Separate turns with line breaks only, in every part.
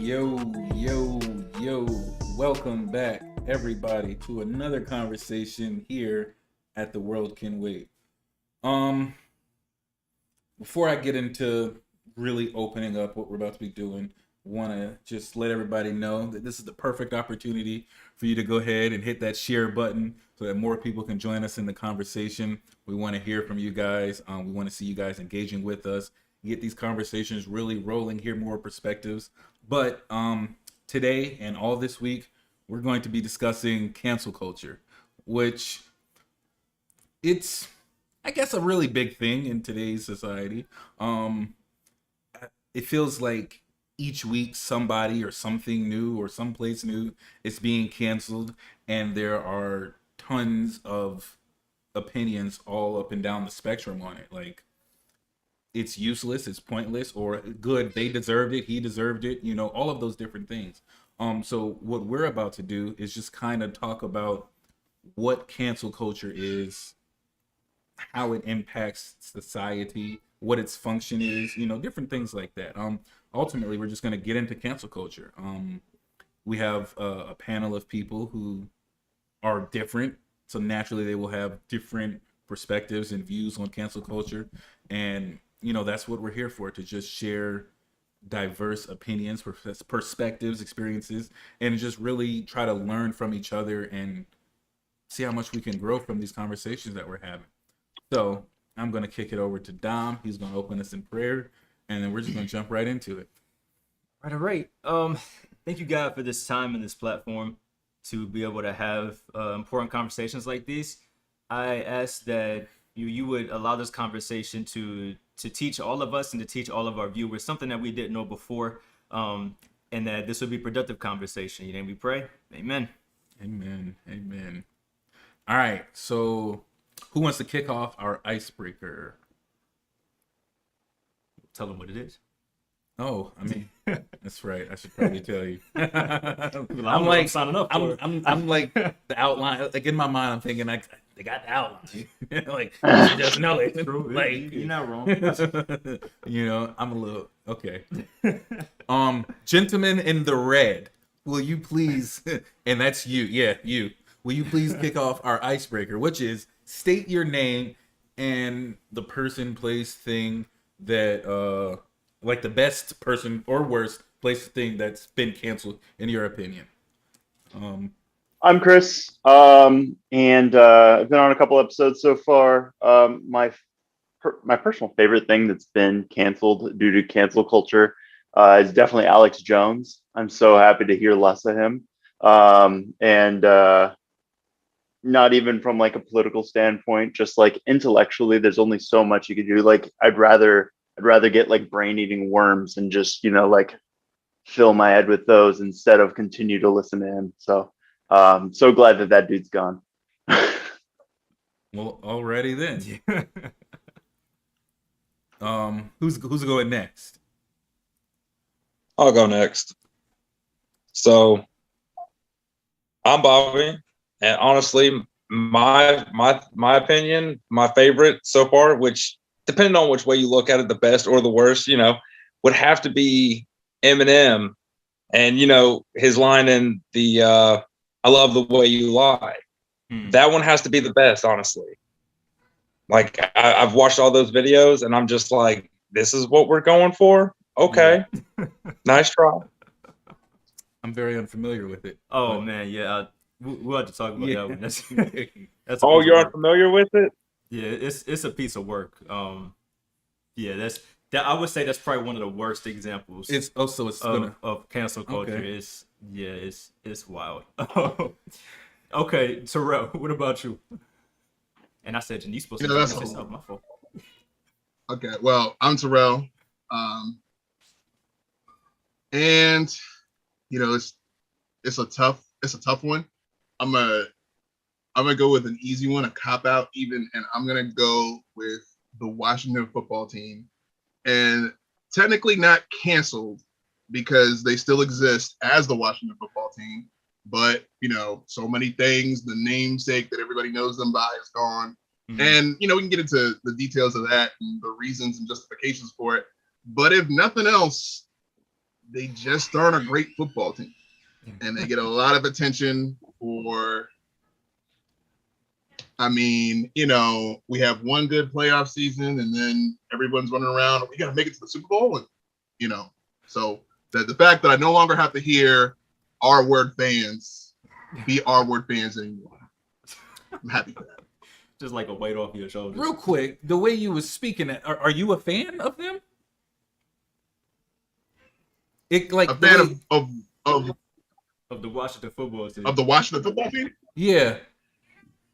Yo, yo, yo. Welcome back, everybody, to another conversation here at The World Can Wait. Um, Before I get into really opening up what we're about to be doing, want to just let everybody know that this is the perfect opportunity for you to go ahead and hit that share button so that more people can join us in the conversation. We want to hear from you guys. We want to see you guys engaging with us, get these conversations really rolling, hear more perspectives. But today and all this week, we're going to be discussing cancel culture, which it's, I guess, a really big thing in today's society. Um, it feels like each week somebody or something new or someplace new is being canceled, and there are tons of opinions all up and down the spectrum on it. Like, it's useless, it's pointless, or good, they deserved it, he deserved it, all of those different things. So what we're about to do is just kind of talk about what cancel culture is, how it impacts society, what its function is, different things like that. Ultimately, we're just going to get into cancel culture. We have a panel of people who are different, so naturally they will have different perspectives and views on cancel culture, and that's what we're here for, to just share diverse opinions, perspectives, experiences, and just really try to learn from each other and see how much we can grow from these conversations that we're having. So I'm going to kick it over to Dom. He's going to open us in prayer, and then we're just going to jump right into it.
All right. Thank you, God, for this time and this platform to be able to have important conversations like these. I ask that you would allow this conversation to teach all of us and to teach all of our viewers something that we didn't know before, and that this would be productive conversation. In your name we pray. Amen.
Amen. Amen. All right. So who wants to kick off our icebreaker?
Tell them what it is.
Oh, I mean, that's right. I should probably tell you.
I'm signing up for it.
I'm like the outline. Like in my mind, I'm thinking like they got the outline. Like she doesn't know it.
True.
Like
You're not wrong.
I'm a little okay. Gentleman in the red, will you please? And that's you. Yeah, you. Will you please kick off our icebreaker, which is state your name and the person, place, thing that like the best person or worst place, thing that's been canceled in your opinion.
I'm Chris, and I've been on a couple episodes so far. My personal favorite thing that's been canceled due to cancel culture is definitely Alex Jones. I'm so happy to hear less of him, and not even from like a political standpoint, just like intellectually. There's only so much you could do. Like I'd rather get like brain eating worms and just like fill my head with those instead of continue to listen to him. So so glad that dude's gone.
Well, already then. Who's going next?
I'll go next. So I'm Bobby, and honestly, my opinion, my favorite so far, which depending on which way you look at it, the best or the worst, would have to be Eminem, and his line in the "I love the way you lie." That one has to be the best, honestly. Like I've watched all those videos, and I'm just like, this is what we're going for. Okay, yeah. Nice try.
I'm very unfamiliar with it.
Oh man, yeah. We'll have to talk about that one. That's
oh, you're unfamiliar with it?
Yeah, it's a piece of work. Yeah, that I would say that's probably one of the worst examples.
It's also
of cancel culture. Okay. It's wild. Okay, Terrell, what about you? And I said, you're supposed to
that's
yourself. My fault.
Okay, well, I'm Terrell, and it's a tough one. I'm gonna go with an easy one, a cop out even, and I'm gonna go with the Washington football team, and technically not canceled because they still exist as the Washington football team, but so many things, the namesake that everybody knows them by is gone. Mm-hmm. And we can get into the details of that and the reasons and justifications for it. But if nothing else, they just aren't a great football team. And they get a lot of attention for, I mean, you know, we have one good playoff season and then everyone's running around, we got to make it to the Super Bowl. And, you know, so the fact that I no longer have to hear R word fans be R word fans anymore, I'm happy for that.
Just like a weight off your shoulders.
Real quick, the way you was speaking, are you a fan of them? It like
A fan of
the Washington football team.
of the Washington football team?
Yeah.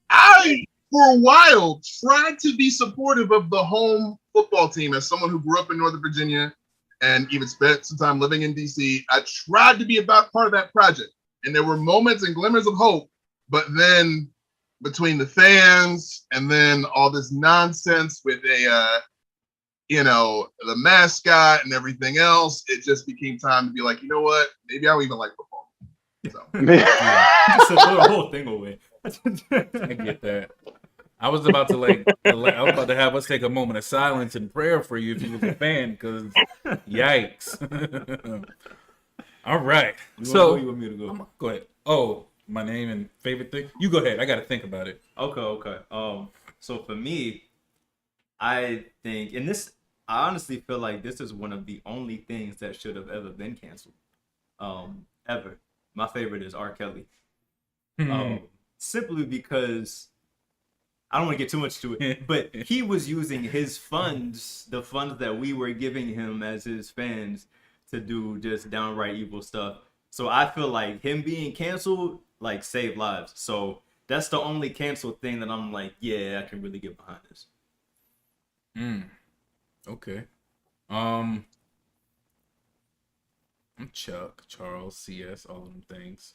I, for a while, tried to be supportive of the home football team as someone who grew up in Northern Virginia and even spent some time living in DC. I tried to be about part of that project. And there were moments and glimmers of hope, but then between the fans and then all this nonsense with you know, the mascot and everything else, it just became time to be like, you know what? Maybe I don't even like football. So.
Just throw the whole thing away.
I get that. I was about to I was about to have us take a moment of silence and prayer for you if you was a fan, because yikes. All right.
Where you want me to go?
Go ahead. Oh, my name and favorite thing? You go ahead. I got to think about it.
Okay. So for me, I think, and this, I honestly feel like this is one of the only things that should have ever been canceled. Ever. My favorite is R. Kelly. Simply because I don't want to get too much to it, but he was using his funds, the funds that we were giving him as his fans, to do just downright evil stuff. So I feel like him being canceled, like, saved lives. So that's the only canceled thing that I'm like, yeah, I can really get behind this.
Okay. I'm Chuck, Charles, CS, all of them things.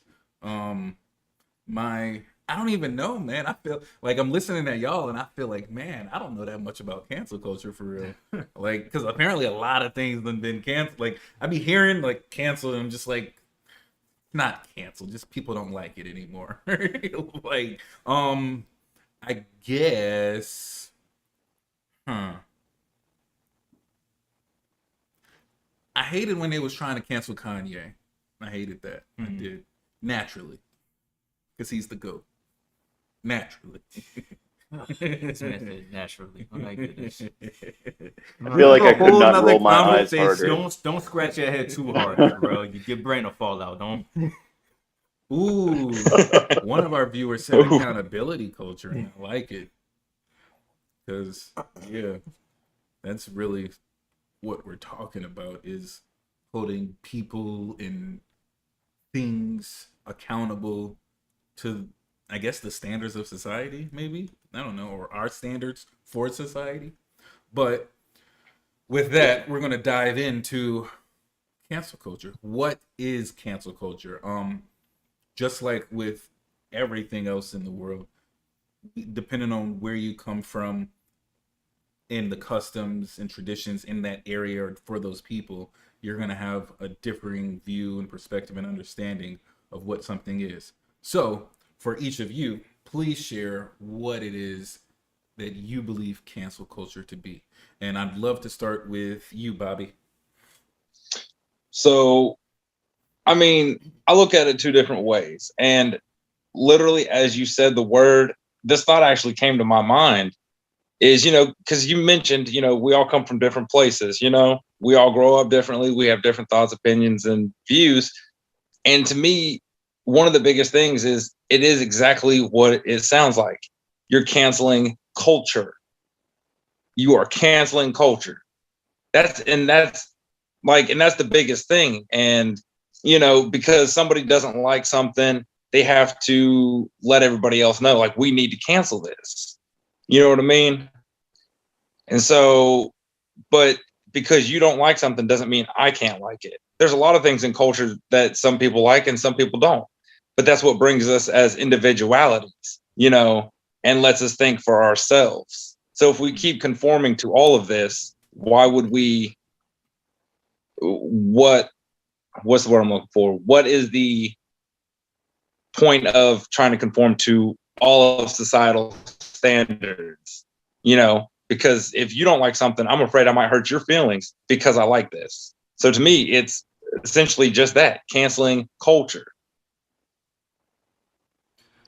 I don't even know, man. I feel like I'm listening to y'all and I feel like, man, I don't know that much about cancel culture for real. Like, because apparently a lot of things have been canceled. Like, I be hearing like canceled and I'm just like, not canceled, just people don't like it anymore. Like, I guess, I hated when they was trying to cancel Kanye. I hated that. I did. Naturally. Because he's the GOAT. Naturally.
Naturally. Oh my goodness.
I feel like I could not roll my eyes harder.
Don't scratch your head too hard, bro. Your brain will fall out. Don't.
Ooh. One of our viewers said accountability culture, and I like it. Because, yeah, that's really what we're talking about, is holding people and things accountable to, I guess, the standards of society, maybe? I don't know, or our standards for society. But with that, we're going to dive into cancel culture. What is cancel culture? Just like with everything else in the world, depending on where you come from in the customs and traditions in that area or for those people, you're going to have a differing view and perspective and understanding of what something is. So for each of you, please share what it is that you believe cancel culture to be. And I'd love to start with you, Bobby.
So, I mean, I look at it two different ways. And literally, as you said the word, this thought actually came to my mind is, you know, because you mentioned, you know, we all come from different places, you know, we all grow up differently. We have different thoughts, opinions, and views. And to me, one of the biggest things is it is exactly what it sounds like. You're canceling culture. You are canceling culture. That's the biggest thing. And, you know, because somebody doesn't like something, they have to let everybody else know, like, we need to cancel this. You know what I mean? And so, but because you don't like something doesn't mean I can't like it. There's a lot of things in culture that some people like and some people don't. But that's what brings us as individualities, you know, and lets us think for ourselves. So if we keep conforming to all of this, why would we, what's the word I'm looking for? What is the point of trying to conform to all of societal standards? You know, because if you don't like something, I'm afraid I might hurt your feelings because I like this. So to me, it's essentially just that, canceling culture.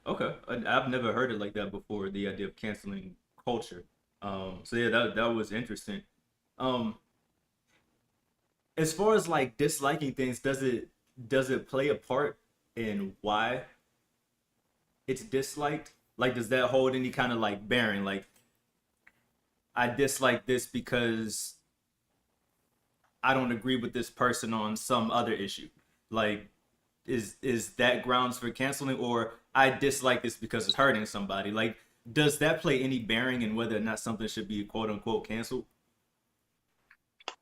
Okay, I've never heard it like that before. The idea of canceling culture. So yeah, that was interesting. Um, as far as like disliking things, does it play a part in why it's disliked? Like, does that hold any kind of like bearing? Like, I dislike this because I don't agree with this person on some other issue. Like, is that grounds for canceling, or I dislike this because it's hurting somebody? Like, does that play any bearing in whether or not something should be quote unquote canceled?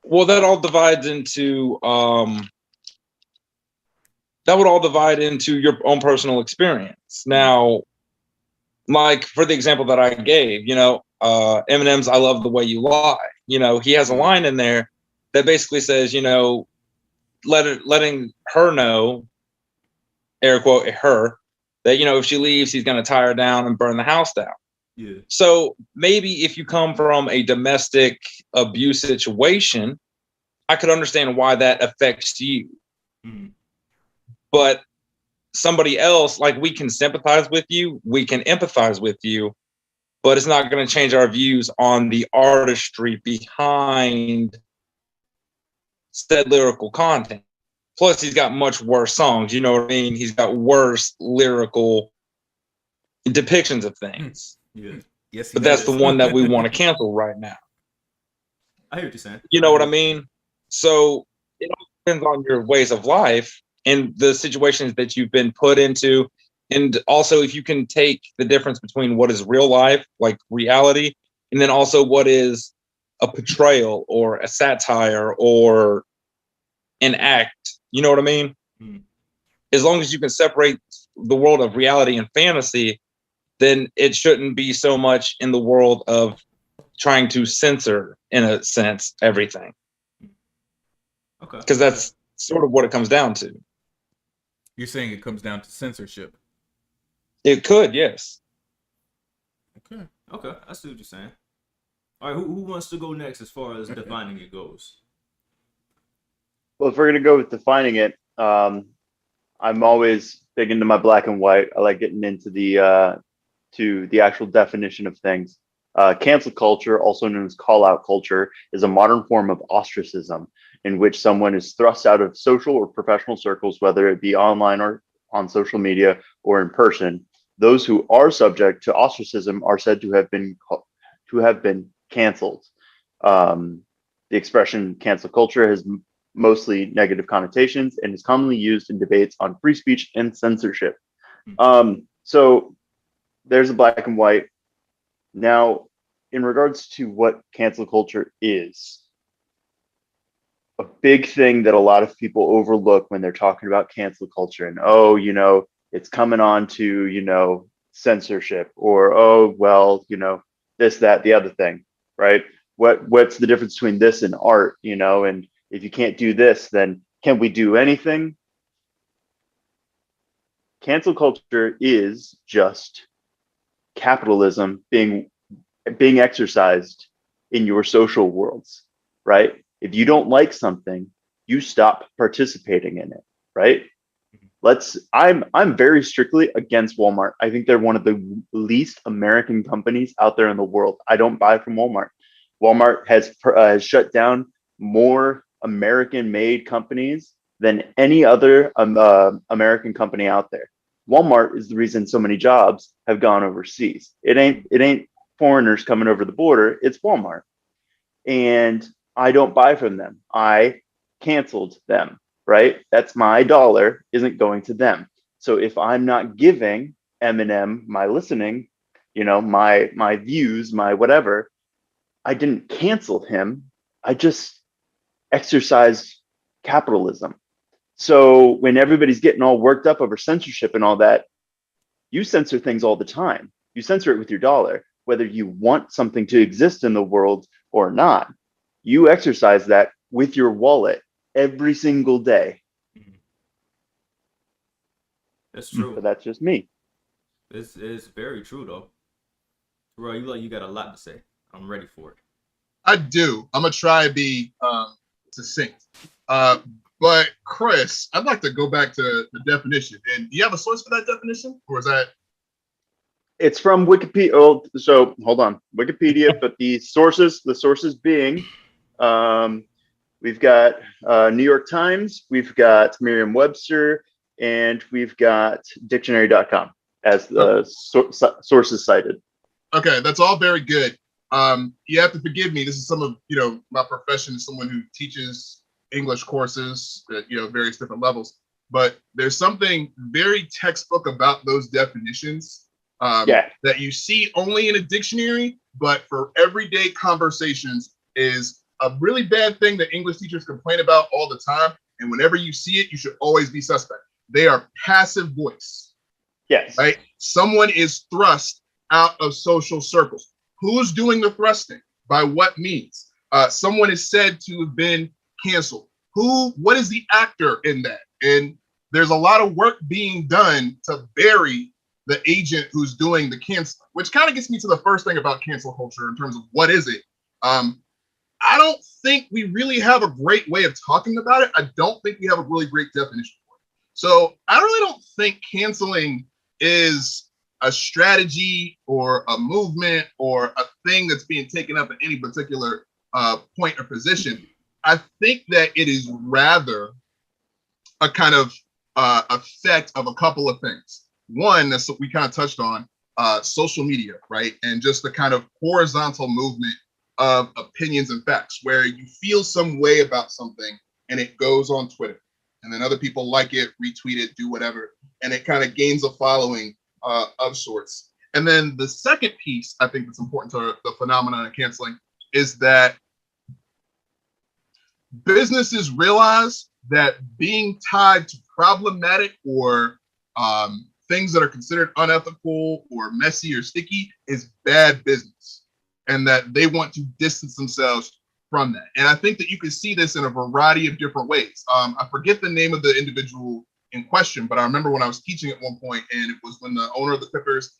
Well, that all divides into that would all divide into your own personal experience. Now, like for the example that I gave, Eminem's "I Love the Way You Lie." He has a line in there that basically says, letting her know, air quote, her, that if she leaves, he's going to tie her down and burn the house down.
Yeah.
So maybe if you come from a domestic abuse situation, I could understand why that affects you.
Mm-hmm.
But somebody else, like, we can sympathize with you, we can empathize with you, but it's not going to change our views on the artistry behind said lyrical content. Plus, he's got much worse songs. You know what I mean? He's got worse lyrical depictions of things.
Yeah.
Yes,
but that's the one that we want to cancel right now.
I hear what you're saying.
You know what I mean? So it all depends on your ways of life and the situations that you've been put into. And also, if you can take the difference between what is real life, like reality, and then also what is a portrayal or a satire or an act, you know what I mean?
Mm.
As long as you can separate the world of reality and fantasy, then it shouldn't be so much in the world of trying to censor, in a sense, everything.
Okay.
Because that's sort of what it comes down to.
You're saying it comes down to censorship.
It could, yes.
Okay, I see what you're saying. All right, who wants to go next as far as defining it goes?
Well, if we're gonna go with defining it, I'm always big into my black and white. I like getting into the actual definition of things. Cancel culture, also known as call out culture, is a modern form of ostracism in which someone is thrust out of social or professional circles, whether it be online or on social media or in person. Those who are subject to ostracism are said to have been canceled. The expression cancel culture has mostly negative connotations and is commonly used in debates on free speech and censorship. So there's a black and white. Now, in regards to what cancel culture is, a big thing that a lot of people overlook when they're talking about cancel culture and, it's coming on to, censorship or, this, that, the other thing, right? What's the difference between this and art, and if you can't do this, then can we do anything? Cancel culture is just capitalism being exercised in your social worlds, right? If you don't like something, you stop participating in it, right? I'm very strictly against Walmart. I think they're one of the least American companies out there in the world. I don't buy from Walmart. Walmart has shut down more American-made companies than any other American company out there. Walmart is the reason so many jobs have gone overseas. It ain't foreigners coming over the border. It's Walmart, and I don't buy from them. I canceled them. Right? That's my dollar isn't going to them. So if I'm not giving Eminem my listening, my views, my whatever, I didn't cancel him. I just exercised capitalism. So when everybody's getting all worked up over censorship and all that, you censor things all the time. You censor it with your dollar, whether you want something to exist in the world or not. You exercise that with your wallet every single day.
That's true.
But that's just me.
It's very true though. Roy, you got a lot to say. I'm ready for it.
I do. I'm gonna try to be succinct. But Chris, I'd like to go back to the definition. And do you have a source for that definition, or is that?
It's from Wikipedia. Oh, so hold on, Wikipedia. But the sources being, we've got New York Times, we've got Merriam-Webster, and we've got Dictionary.com as the sources cited.
Okay, that's all very good. You have to forgive me. This is some of my profession is someone who teaches English courses at various different levels. But there's something very textbook about those definitions that you see only in a dictionary, but for everyday conversations is a really bad thing that English teachers complain about all the time. And whenever you see it, you should always be suspect. They are passive voice.
Yes.
Right? Someone is thrust out of social circles. Who's doing the thrusting? By what means? Someone is said to have been canceled. What is the actor in that? And there's a lot of work being done to bury the agent who's doing the cancel, which kind of gets me to the first thing about cancel culture in terms of what is it. I don't think we really have a great way of talking about it. I don't think we have a really great definition for it. So I really don't think canceling is a strategy or a movement or a thing that's being taken up at any particular point or position. I think that it is rather a kind of effect of a couple of things. One, that's what we kind of touched on, social media, right? And just the kind of horizontal movement of opinions and facts, where you feel some way about something and it goes on Twitter, and then other people like it, retweet it, do whatever, and it kind of gains a following of sorts. And then the second piece I think that's important to the phenomenon of canceling is that businesses realize that being tied to problematic or things that are considered unethical or messy or sticky is bad business, and that they want to distance themselves from that. And I think that you can see this in a variety of different ways. I forget the name of the individual in question, but I remember when I was teaching at one point, and it was when the owner of the Clippers,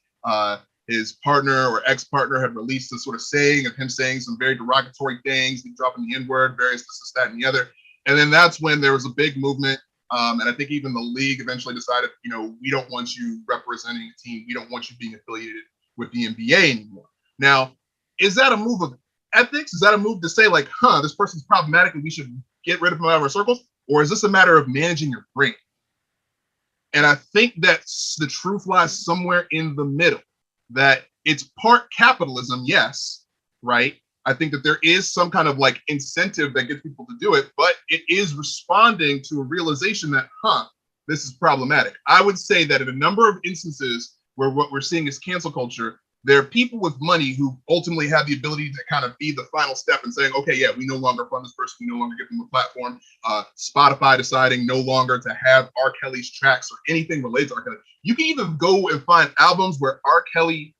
his partner or ex-partner had released a sort of saying of him saying some very derogatory things, dropping the N-word, various this, that, and the other. And then that's when there was a big movement. And I think even the league eventually decided, we don't want you representing a team. We don't want you being affiliated with the NBA anymore. Now, is that a move of ethics? Is that a move to say like, this person's problematic and we should get rid of them out of our circles? Or is this a matter of managing your brain? And I think that the truth lies somewhere in the middle, that it's part capitalism, yes, right? I think that there is some kind of like incentive that gets people to do it, but it is responding to a realization that, this is problematic. I would say that in a number of instances where what we're seeing is cancel culture, there are people with money who ultimately have the ability to kind of be the final step and saying, okay, yeah, we no longer fund this person. We no longer give them a platform. Spotify deciding no longer to have R. Kelly's tracks or anything related to R. Kelly. You can even go and find albums where R. Kelly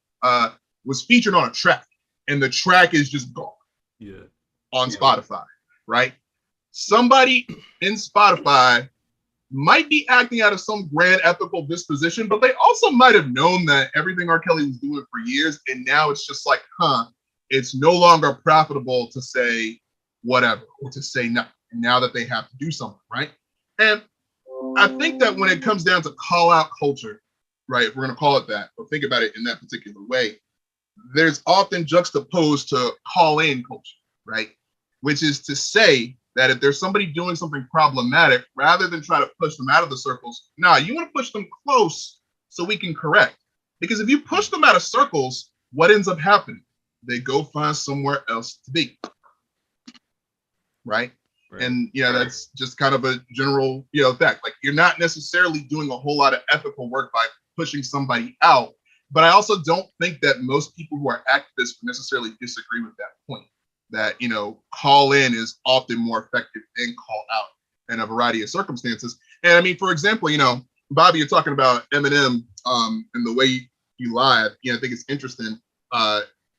was featured on a track and the track is just gone on Spotify, right? Somebody in Spotify might be acting out of some grand ethical disposition, but they also might have known that everything R. Kelly was doing for years, and now it's just like, it's no longer profitable to say whatever or to say nothing. And now that they have to do something, right? And I think that when it comes down to call out culture, right, if we're going to call it that, or think about it in that particular way, there's often juxtaposed to call in culture, right? Which is to say that if there's somebody doing something problematic, rather than try to push them out of the circles, you want to push them close so we can correct. Because if you push them out of circles, what ends up happening? They go find somewhere else to be, right? And that's just kind of a general fact. Like, you're not necessarily doing a whole lot of ethical work by pushing somebody out, but I also don't think that most people who are activists necessarily disagree with that point. That call in is often more effective than call out in a variety of circumstances. And I mean, for example, Bobby, you're talking about Eminem and the way you lied. I think it's interesting.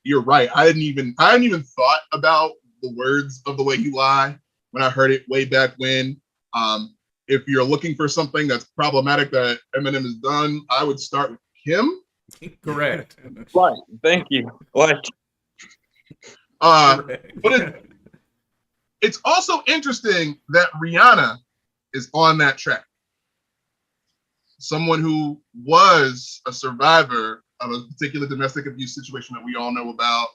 You're right. I hadn't even thought about the words of the way you lie when I heard it way back when. If you're looking for something that's problematic that Eminem has done, I would start with him.
Correct.
Right. Thank you.
But it's also interesting that Rihanna is on that track. Someone who was a survivor of a particular domestic abuse situation that we all know about,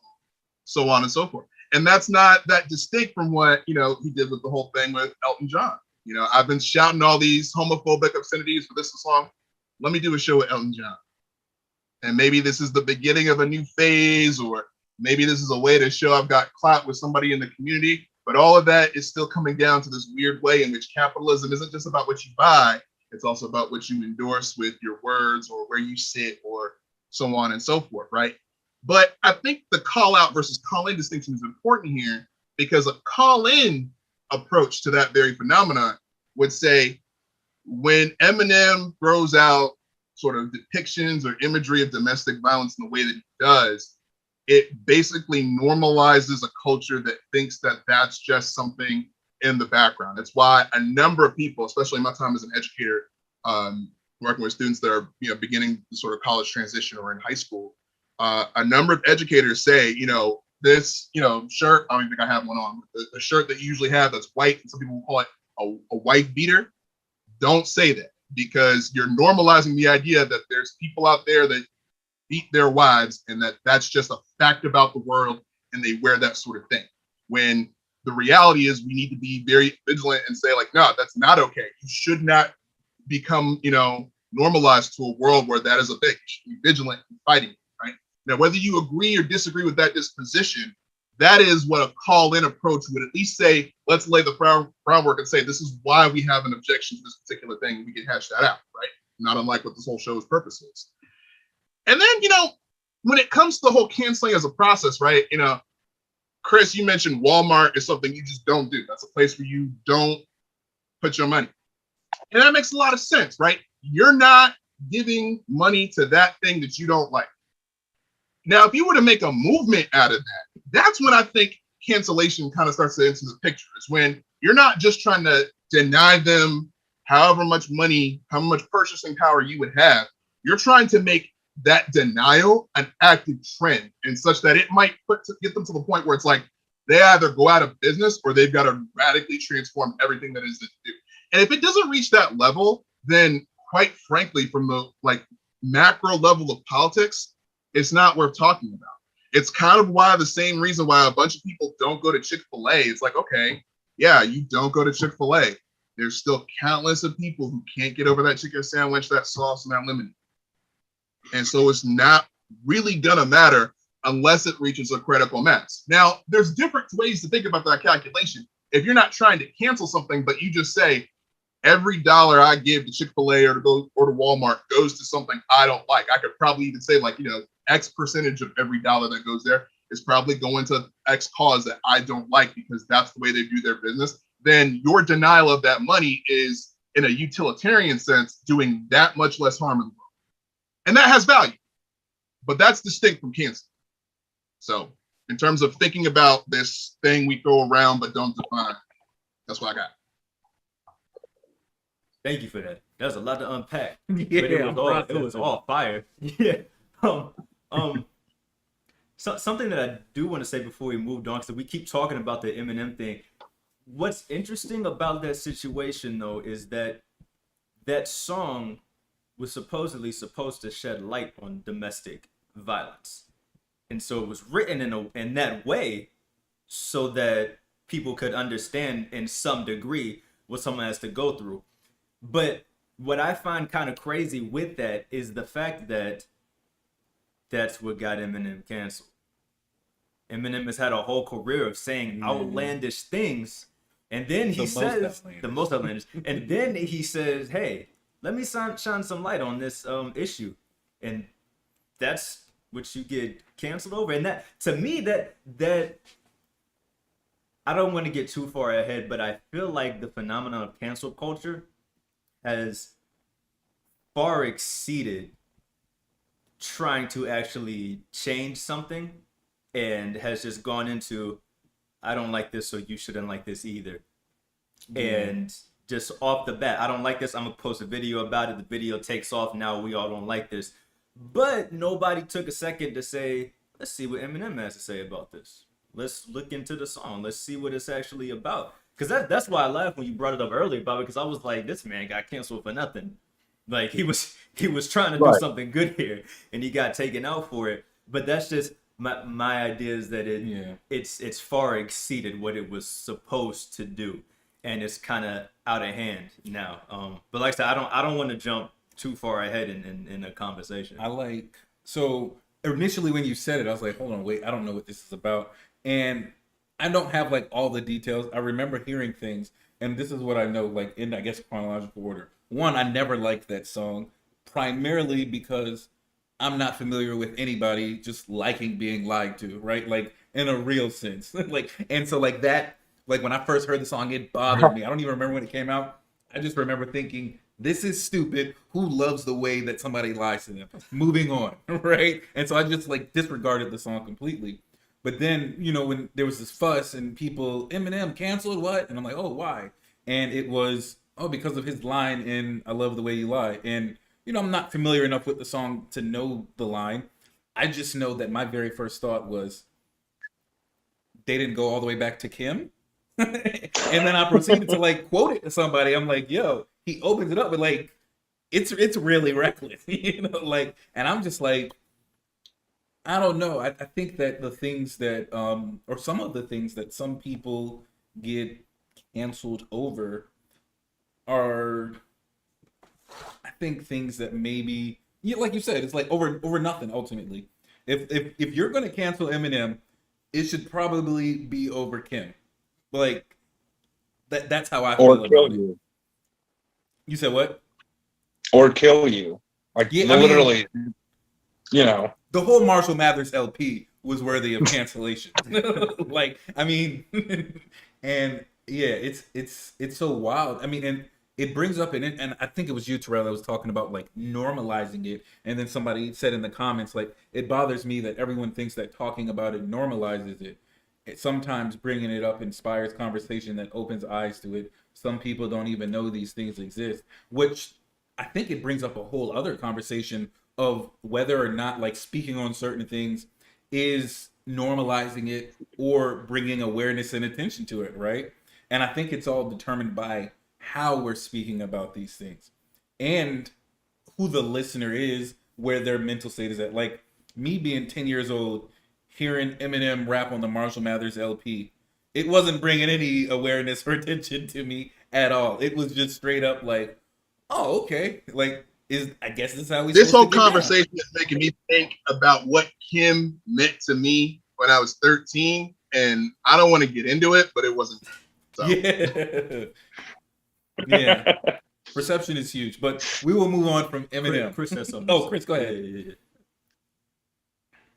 so on and so forth. And that's not that distinct from what, he did with the whole thing with Elton John. I've been shouting all these homophobic obscenities for this long. Let me do a show with Elton John. And maybe this is the beginning of a new phase, or maybe this is a way to show I've got clout with somebody in the community. But all of that is still coming down to this weird way in which capitalism isn't just about what you buy. It's also about what you endorse with your words or where you sit or so on and so forth, right? But I think the call out versus call in distinction is important here, because a call in approach to that very phenomenon would say, when Eminem throws out sort of depictions or imagery of domestic violence in the way that he does, it basically normalizes a culture that thinks that that's just something in the background. That's why a number of people, especially in my time as an educator, working with students that are beginning the sort of college transition or in high school, a number of educators say, this shirt, I don't even think I have one on, the shirt that you usually have that's white, and some people will call it a wife beater. Don't say that, because you're normalizing the idea that there's people out there that beat their wives, and that's just a fact about the world, and they wear that sort of thing. When the reality is, we need to be very vigilant and say, like, no, that's not okay. You should not become, normalized to a world where that is a thing. You should be vigilant and fighting, right? Now, whether you agree or disagree with that disposition, that is what a call-in approach would at least say. Let's lay the groundwork and say, this is why we have an objection to this particular thing. We can hash that out, right? Not unlike what this whole show's purpose is. And then, when it comes to the whole canceling as a process, right? Chris, you mentioned Walmart is something you just don't do. That's a place where you don't put your money. And that makes a lot of sense, right? You're not giving money to that thing that you don't like. Now, if you were to make a movement out of that, that's when I think cancellation kind of starts to enter the picture. Is when you're not just trying to deny them however much money, how much purchasing power you would have. You're trying to make that denial an active trend, and such that it might get them to the point where it's like they either go out of business or they've got to radically transform everything that is to do. And if it doesn't reach that level, then quite frankly, from the macro level of politics, it's not worth talking about. It's kind of why the same reason why a bunch of people don't go to Chick-fil-A. It's like, okay, yeah, you don't go to Chick-fil-A. There's still countless of people who can't get over that chicken sandwich, that sauce, and that lemon. And so it's not really gonna matter unless it reaches a critical mass. Now, there's different ways to think about that calculation. If you're not trying to cancel something, but you just say, every dollar I give to Chick-fil-A or to Walmart goes to something I don't like. I could probably even say, like, X percentage of every dollar that goes there is probably going to X cause that I don't like, because that's the way they do their business. Then your denial of that money is, in a utilitarian sense, doing that much less harm in the world. And that has value, but that's distinct from canceling. So in terms of thinking about this thing we throw around but don't define, that's what I got.
Thank you for that. That was a lot to unpack.
Yeah,
but it was all fire. Yeah. So, something that I do want to say before we moved on, because we keep talking about the Eminem thing. What's interesting about that situation, though, is that that song was supposed to shed light on domestic violence. And so it was written in that way so that people could understand in some degree what someone has to go through. But what I find kind of crazy with that is the fact that that's what got Eminem canceled. Eminem has had a whole career of saying outlandish things, and then he says the most outlandish, and then he says, "Hey, let me shine some light on this issue," and that's what you get canceled over. And that, to me, that I don't want to get too far ahead, but I feel like the phenomenon of cancel culture has far exceeded trying to actually change something, and has just gone into, I don't like this, so you shouldn't like this either. And just off the bat, I don't like this, I'm gonna post a video about it. The video takes off, now we all don't like this. But nobody took a second to say, let's see what Eminem has to say about this. Let's look into the song. Let's see what it's actually about. Because that's why I laughed when you brought it up earlier, Bobby. Because I was like, this man got canceled for nothing. Like he was trying to do
Right.
something good here, and he got taken out for it. But that's just my idea is that it's far exceeded what it was supposed to do, and it's kind of out of hand now. But like I said, I don't want to jump too far ahead in a conversation.
So initially when you said it, I was like, hold on, wait, I don't know what this is about. And I don't have like all the details. I remember hearing things, and this is what I know, like in, I guess, chronological order. One, I never liked that song, primarily because I'm not familiar with anybody just liking being lied to, right? Like in a real sense. Like, and so like that, like when I first heard the song, it bothered me. I don't even remember when it came out. I just remember thinking, this is stupid. Who loves the way that somebody lies to them? Moving on, right? And so I just like disregarded the song completely. But then, you know, when there was this fuss and people, Eminem canceled what? And I'm like, oh, why? And it was, oh, because of his line in I Love the Way You Lie. And, you know, I'm not familiar enough with the song to know the line. I just know that my very first thought was, they didn't go all the way back to Kim. And then I proceeded to like quote it to somebody. I'm like, yo, he opens it up with like, it's really reckless, you know, like, and I'm just like, I don't know. I think that the things that, or some of the things that some people get canceled over are, I think, things that maybe, yeah, like you said, it's like over nothing ultimately. If you're gonna cancel Eminem, it should probably be over Kim. Like that's how I
Or
feel
kill
about it.
you.
You said what?
Or kill you. Like
Yeah, I mean,
literally, you know.
the whole Marshall Mathers LP was worthy of cancellation. Like, I mean, and yeah, it's so wild. I mean, and it brings up and I think it was you, Terrell, that was talking about like normalizing it, and then somebody said in the comments like, it bothers me that everyone thinks that talking about it normalizes it. Sometimes bringing it up inspires conversation that opens eyes to it. Some people don't even know these things exist, which I think it brings up a whole other conversation of whether or not like speaking on certain things is normalizing it or bringing awareness and attention to it, right? And I think it's all determined by how we're speaking about these things and who the listener is, where their mental state is at. Like me being 10 years old, hearing Eminem rap on the Marshall Mathers LP, it wasn't bringing any awareness or attention to me at all. It was just straight up like, oh, okay. Like, I guess this is how we.
This whole
to get down.
conversation is making me think about what Kim meant to me when I was 13, and I don't want to get into it, but it wasn't. So.
Yeah. Yeah. Perception is huge, but we will move on from Eminem.
Chris has something.
Oh, Chris, go ahead.
Yeah.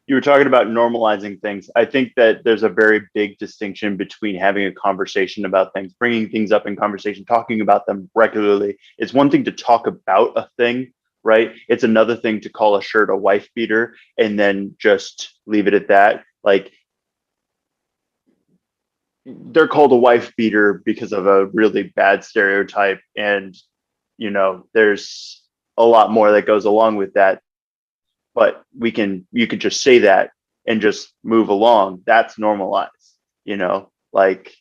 You were talking about normalizing things. I think that there's a very big distinction between having a conversation about things, bringing things up in conversation, talking about them regularly. It's one thing to talk about a thing, right? It's another thing to call a shirt a wife beater and then just leave it at that. Like, they're called a wife beater because of a really bad stereotype. And, you know, there's a lot more that goes along with that. But you could just say that and just move along. That's normalized, you know, like,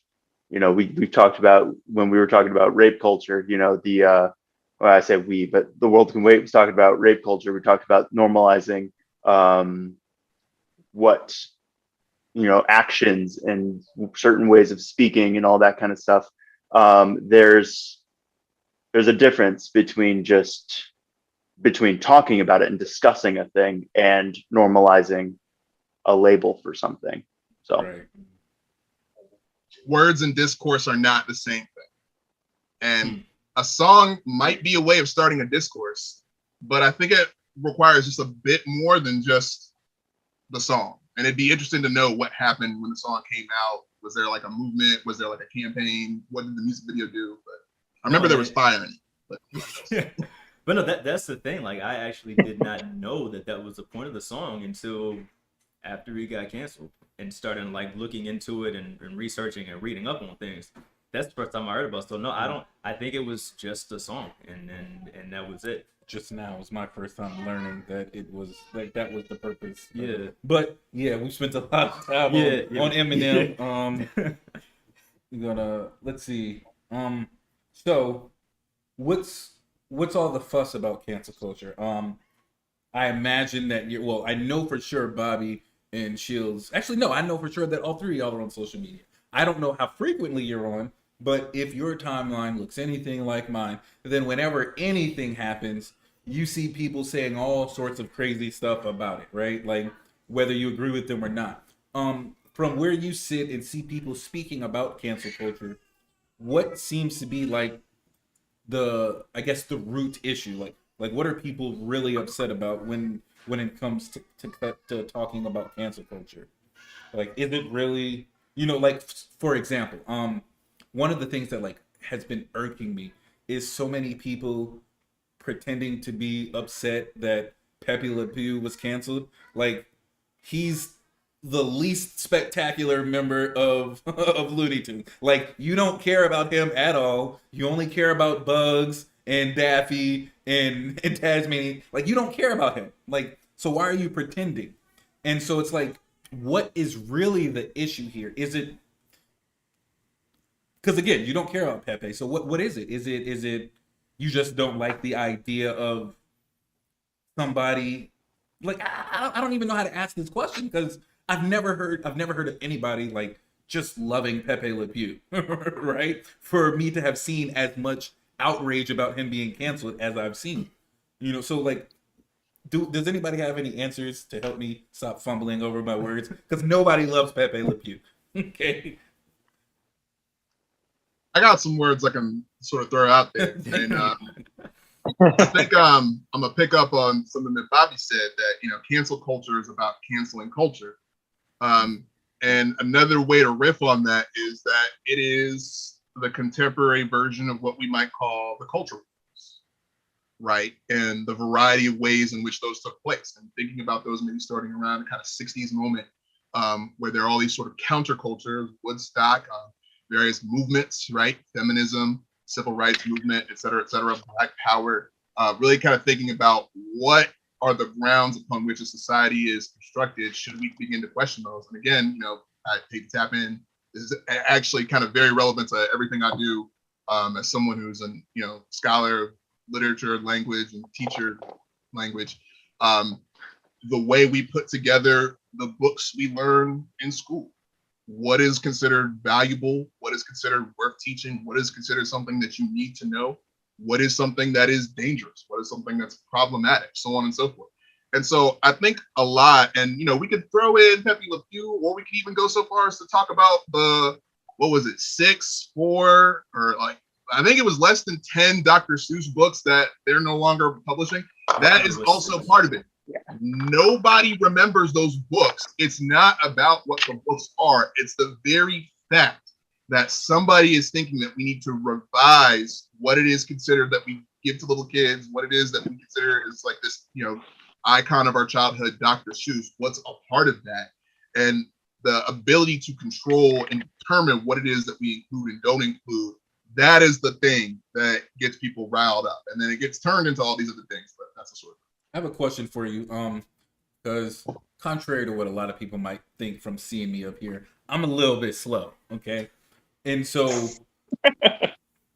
you know, we talked about when we were talking about rape culture, you know, well, I said we, but the World Can Wait was talking about rape culture. We talked about normalizing what, you know, actions and certain ways of speaking and all that kind of stuff. There's a difference between talking about it and discussing a thing and normalizing a label for something. So
Right.
Words and discourse are not the same thing. And a song might be a way of starting a discourse, but I think it requires just a bit more than just the song. And it'd be interesting to know what happened when the song came out. Was there like a movement? Was there like a campaign? What did the music video do? But I remember there was fire in it.
But no, that's the thing. Like, I actually did not know that was the point of the song until after he got canceled and started like looking into it and researching and reading up on things. That's the first time I heard about it. So no, I think it was just a song and that was it.
Just now was my first time learning that it was like that was the purpose.
Yeah.
But yeah, we spent a lot of time on Eminem. We're gonna let's see. So what's all the fuss about cancel culture? I imagine that you're well, I know for sure Bobby and Shields. Actually, no, I know for sure that all three of y'all are on social media. I don't know how frequently you're on, but if your timeline looks anything like mine, then whenever anything happens, you see people saying all sorts of crazy stuff about it, right? Like whether you agree with them or not. From where you sit and see people speaking about cancel culture, what seems to be like the I guess the root issue? Like what are people really upset about when it comes to talking about cancel culture? Like is it really like for example, one of the things that like has been irking me is so many people pretending to be upset that Pepe Le Pew was canceled. Like he's the least spectacular member of of Looney Tunes. Like you don't care about him at all. You only care about Bugs and Daffy and Tasmanian. Like you don't care about him. Like so why are you pretending? And so it's like what is really the issue here? Is it because again, you don't care about Pepe. So what is it? Is it you just don't like the idea of somebody like I don't even know how to ask this question because I've never heard of anybody like just loving Pepe Le Pew, right? For me to have seen as much outrage about him being canceled as I've seen, So like, does anybody have any answers to help me stop fumbling over my words? Because nobody loves Pepe Le Pew. Okay.
I got some words I can sort of throw out there, and I think I'm gonna pick up on something that Bobby said that cancel culture is about canceling culture. And another way to riff on that is that it is the contemporary version of what we might call the culture wars, right? And the variety of ways in which those took place. And thinking about those maybe starting around the kind of 60s moment, where there are all these sort of countercultures, Woodstock, various movements, right? Feminism, civil rights movement, et cetera, Black power, really kind of thinking about what are the grounds upon which a society is constructed. Should we begin to question those? And again, I hate to tap in. This is actually kind of very relevant to everything I do as someone who's a scholar of literature, language, and teacher language. The way we put together the books we learn in school. What is considered valuable? What is considered worth teaching? What is considered something that you need to know? What is something that is dangerous? What is something that's problematic? So on and so forth. And so I think a lot, and we could throw in Pepe Le Pew, or we could even go so far as to talk about the, what was it, 6, 4, or like, I think it was less than 10 Dr. Seuss books that they're no longer publishing. That is also part of it. Nobody remembers those books. It's not about what the books are. It's the very fact that somebody is thinking that we need to revise what it is considered that we give to little kids, what it is that we consider is like this, icon of our childhood, Dr. Seuss. What's a part of that? And the ability to control and determine what it is that we include and don't include, that is the thing that gets people riled up. And then it gets turned into all these other things, but that's a sort of.
I have a question for you. Because contrary to what a lot of people might think from seeing me up here, I'm a little bit slow. Okay. And so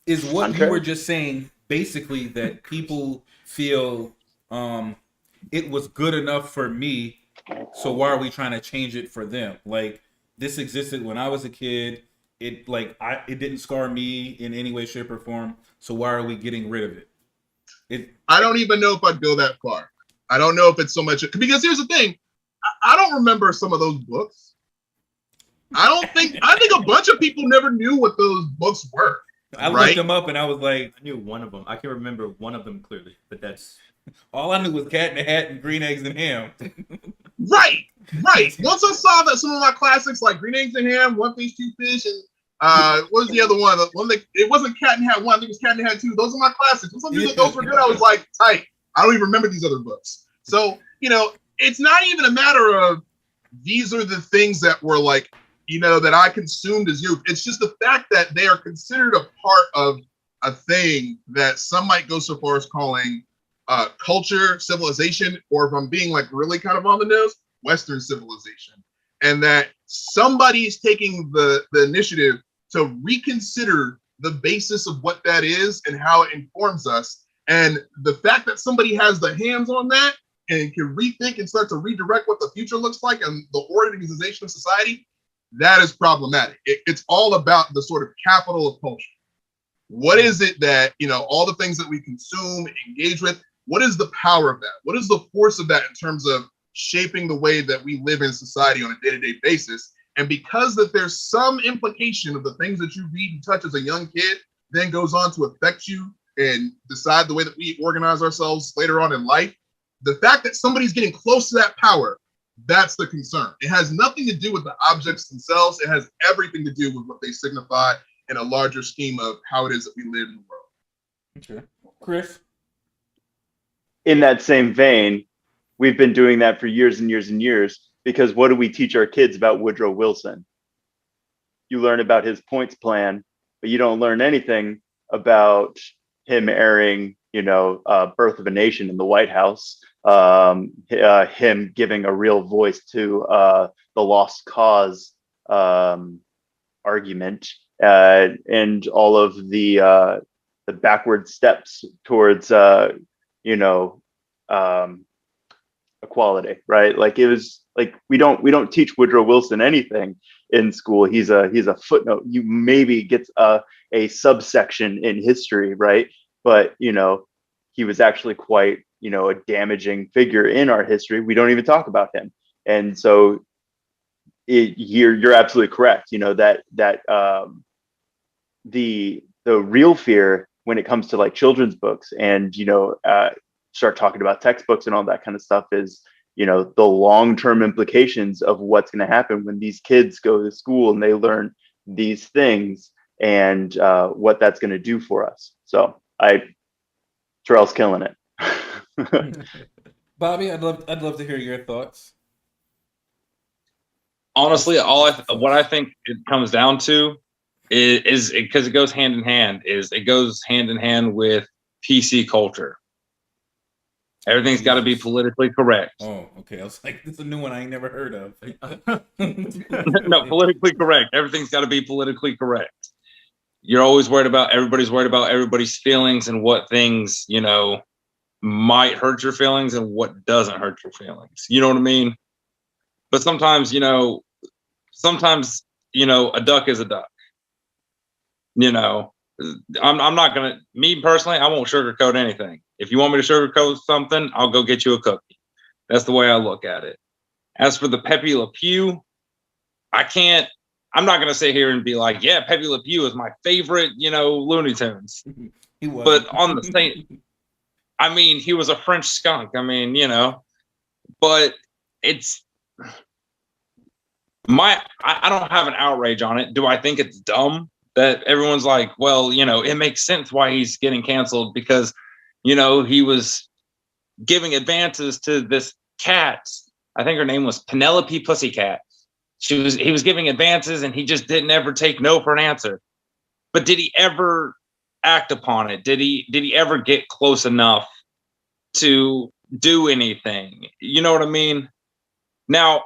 is what you were just saying basically that people feel it was good enough for me, so why are we trying to change it for them? Like this existed when I was a kid. It didn't scar me in any way, shape, or form. So why are we getting rid of it?
I don't even know if I'd go that far. I don't know if it's so much because here's the thing. I don't remember some of those books. I think a bunch of people never knew what those books were.
I looked them up and I was like,
I knew one of them. I can remember one of them clearly, but that's
all I knew was Cat in the Hat and Green Eggs and Ham.
Right. Once I saw that some of my classics like Green Eggs and Ham, One Fish, Two Fish, and what was the other one? It wasn't Cat in the Hat 1, I think it was Cat in the Hat 2. Those are my classics. Once I knew that those were good, I was like, tight. I don't even remember these other books. So, it's not even a matter of these are the things that were like, that I consumed as youth. It's just the fact that they are considered a part of a thing that some might go so far as calling culture, civilization, or if I'm being like really kind of on the nose, Western civilization. And that somebody is taking the initiative to reconsider the basis of what that is and how it informs us. And the fact that somebody has the hands on that and can rethink and start to redirect what the future looks like and the organization of society, that is problematic. It's all about the sort of capital of culture. What is it that, all the things that we consume, engage with, what is the power of that? What is the force of that in terms of shaping the way that we live in society on a day-to-day basis? And because that there's some implication of the things that you read and touch as a young kid then goes on to affect you and decide the way that we organize ourselves later on in life, the fact that somebody's getting close to that power, that's the concern. It has nothing to do with the objects themselves. It has everything to do with what they signify in a larger scheme of how it is that we live in the world.
Okay. Chris?
In that same vein, we've been doing that for years and years and years, because what do we teach our kids about Woodrow Wilson? You learn about his points plan, but you don't learn anything about him airing, Birth of a Nation in the White House, him giving a real voice to the lost cause argument, and all of the backward steps towards, equality, right? Like, it was like, we don't teach Woodrow Wilson anything in school. He's a footnote. You maybe gets a subsection in history, right? But he was actually quite a damaging figure in our history. We don't even talk about him. And so you're absolutely correct. That the real fear when it comes to like children's books and start talking about textbooks and all that kind of stuff is the long-term implications of what's going to happen when these kids go to school and they learn these things, and what that's going to do for us. So Terrell's killing it.
Bobby, I'd love to hear your thoughts.
Honestly, what I think it comes down to is because it goes hand in hand. It goes hand in hand with PC culture. Everything's got to be politically correct.
Oh, okay. I was like, this is a new one I ain't never heard of.
No, politically correct. Everything's got to be politically correct. Everybody's worried about everybody's feelings and what things, might hurt your feelings and what doesn't hurt your feelings. You know what I mean? But sometimes, a duck is a duck. I'm not going to, me personally, I won't sugarcoat anything. If you want me to sugarcoat something, I'll go get you a cookie. That's the way I look at it. As for the Pepe Le Pew, I'm not going to sit here and be like, yeah, Pepe Le Pew is my favorite, Looney Tunes.
He was.
But on the same, he was a French skunk. But it's I don't have an outrage on it. Do I think it's dumb that everyone's like, well, it makes sense why he's getting canceled because, he was giving advances to this cat. I think her name was Penelope Pussycat. He was giving advances and he just didn't ever take no for an answer. But did he ever act upon it? Did he ever get close enough to do anything? You know what I mean? Now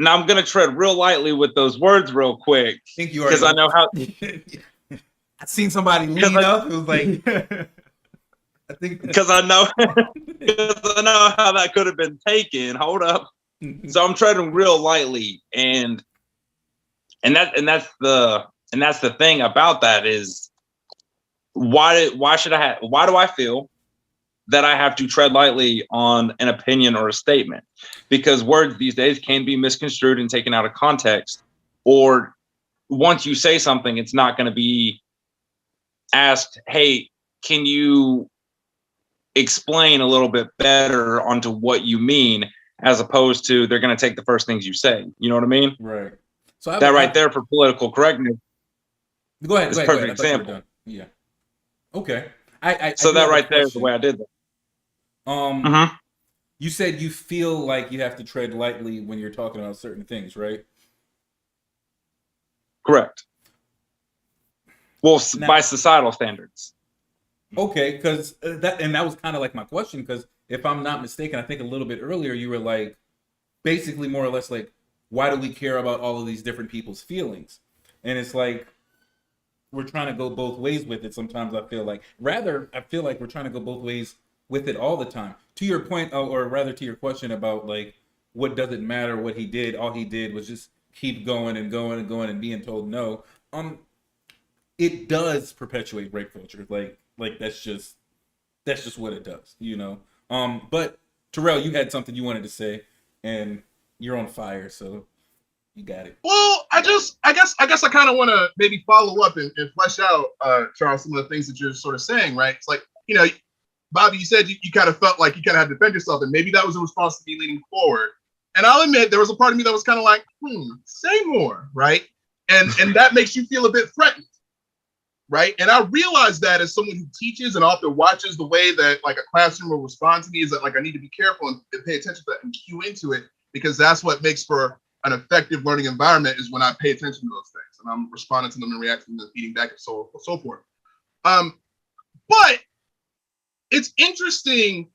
I'm going to tread real lightly with those words real quick. Because I know how.
I've seen somebody lean up. It was like, I think
because I know how that could have been taken. Hold up. So I'm treading real lightly, and that's the thing about that is why do I feel that I have to tread lightly on an opinion or a statement? Because words these days can be misconstrued and taken out of context, or once you say something, it's not going to be asked, hey, can you explain a little bit better onto what you mean, as opposed to they're going to take the first things you say. You know what I mean?
Right. So
that right there for political correctness.
Go ahead.
Is a perfect example.
Yeah. Okay.
So that right there is the way I did that.
You said you feel like you have to tread lightly when you're talking about certain things, right?
Correct. Well, by societal standards.
Okay, because that was kind of like my question. Because if I'm not mistaken, I think a little bit earlier you were like, basically more or less like, why do we care about all of these different people's feelings? And it's like, we're trying to go both ways with it. Sometimes I feel like we're trying to go both ways with it all the time. To your point, or rather to your question about like what doesn't matter what he did. All he did was just keep going and going and going and being told no. It does perpetuate rape culture. Like that's just what it does, you know. But Terrell, you had something you wanted to say, and you're on fire, so you got it.
Well, I guess I kind of want to maybe follow up and flesh out, Charles, some of the things that you're sort of saying, right? It's like, you know, Bobby, you said you kind of felt like you kind of had to defend yourself, and maybe that was a response to me leaning forward. And I'll admit there was a part of me that was kind of like, say more, right? And that makes you feel a bit threatened, right? And I realize that as someone who teaches and often watches the way that like a classroom will respond to me, is that like I need to be careful and pay attention to that and cue into it, because that's what makes for an effective learning environment, is when I pay attention to those things and I'm responding to them and reacting to them, feeding back and so forth. But it's interesting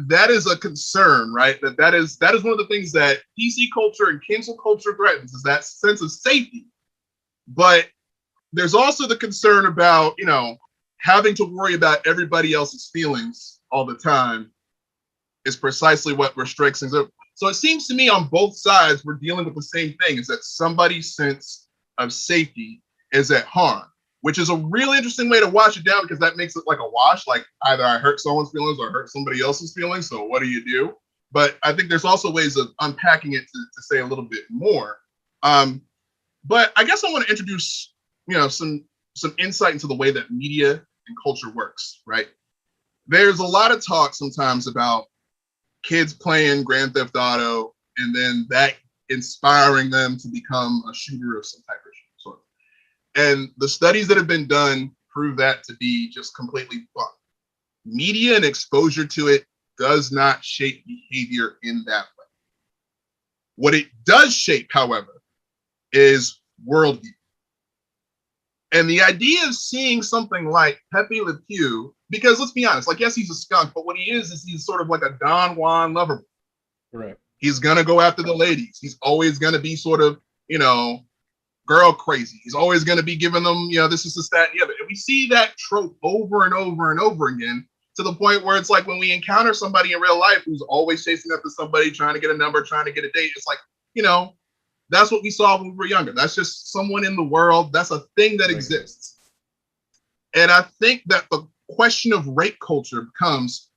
that is a concern, right? That is one of the things that PC culture and cancel culture threatens, is that sense of safety. But there's also the concern about, you know, having to worry about everybody else's feelings all the time is precisely what restricts things. So it seems to me on both sides, we're dealing with the same thing, is that somebody's sense of safety is at harm, which is a really interesting way to wash it down, because that makes it like a wash, like either I hurt someone's feelings or I hurt somebody else's feelings. So what do you do? But I think there's also ways of unpacking it to say a little bit more. But I guess I want to introduce, you know, some insight into the way that media and culture works, right? There's a lot of talk sometimes about kids playing Grand Theft Auto and then that inspiring them to become a shooter of some type of sort. And the studies that have been done prove that to be just completely bunk. Media and exposure to it does not shape behavior in that way. What it does shape, however, is worldview. And the idea of seeing something like Pepe Le Pew, because let's be honest, like, yes, he's a skunk, but what he is he's sort of like a Don Juan lover.
Correct.
He's going to go after the ladies. He's always going to be sort of, you know, girl crazy. He's always going to be giving them, you know, this is the stat and the other. And we see that trope over and over and over again, to the point where it's like when we encounter somebody in real life who's always chasing after somebody, trying to get a number, trying to get a date, it's like, you know, that's what we saw when we were younger. That's just someone in the world. That's a thing that exists. And I think that the question of rape culture becomes,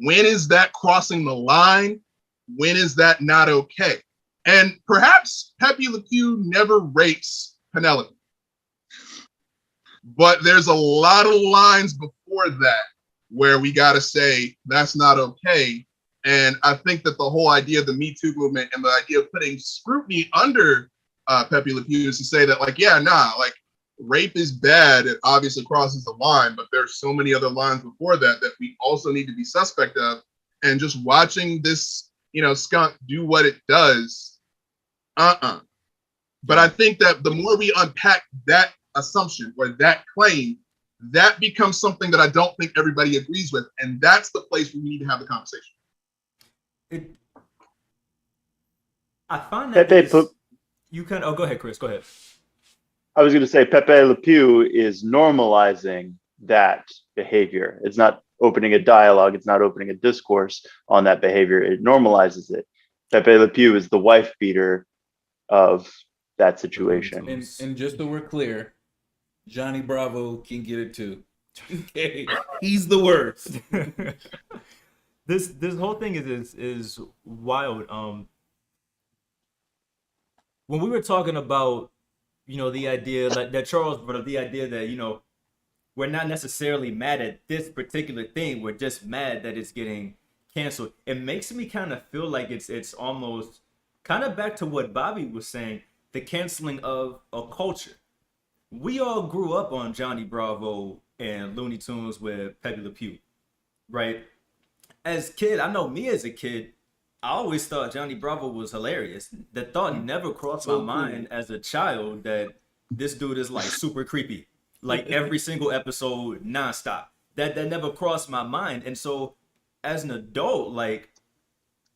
when is that crossing the line? When is that not okay? And perhaps Pepe Le Pew never rapes Penelope. But there's a lot of lines before that where we got to say that's not okay. And I think that the whole idea of the Me Too movement and the idea of putting scrutiny under Pepe Le Pew is to say that, like, yeah, nah, like, rape is bad. It obviously crosses the line, but there's so many other lines before that that we also need to be suspect of. And just watching this, you know, skunk do what it does, But I think that the more we unpack that assumption or that claim, that becomes something that I don't think everybody agrees with. And that's the place we need to have the conversation.
I find that you can. Oh, go ahead, Chris. Go ahead.
I was going to say Pepe Le Pew is normalizing that behavior. It's not opening a dialogue. It's not opening a discourse on that behavior. It normalizes it. Pepe Le Pew is the wife beater of that situation.
And just so we're clear, Johnny Bravo can get it too. Okay, he's the worst.
This whole thing is wild. When we were talking about, you know, the idea that Charles brought up, the idea that, you know, we're not necessarily mad at this particular thing, we're just mad that it's getting canceled. It makes me kind of feel like it's almost kind of back to what Bobby was saying, the canceling of a culture. We all grew up on Johnny Bravo and Looney Tunes with Pepe Le Pew, right? As a kid, I know me as a kid, I always thought Johnny Bravo was hilarious. The thought never crossed my mind as a child that this dude is like super creepy, like every single episode nonstop. That never crossed my mind. And so as an adult, like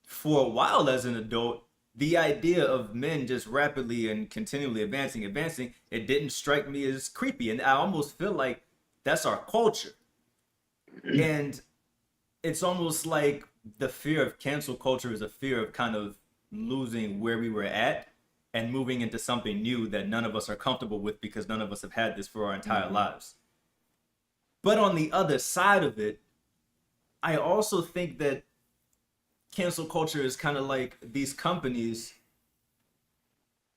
for a while as an adult, the idea of men just rapidly and continually advancing, it didn't strike me as creepy. And I almost feel like that's our culture. And it's almost like the fear of cancel culture is a fear of kind of losing where we were at and moving into something new that none of us are comfortable with because none of us have had this for our entire lives. But on the other side of it, I also think that cancel culture is kind of like these companies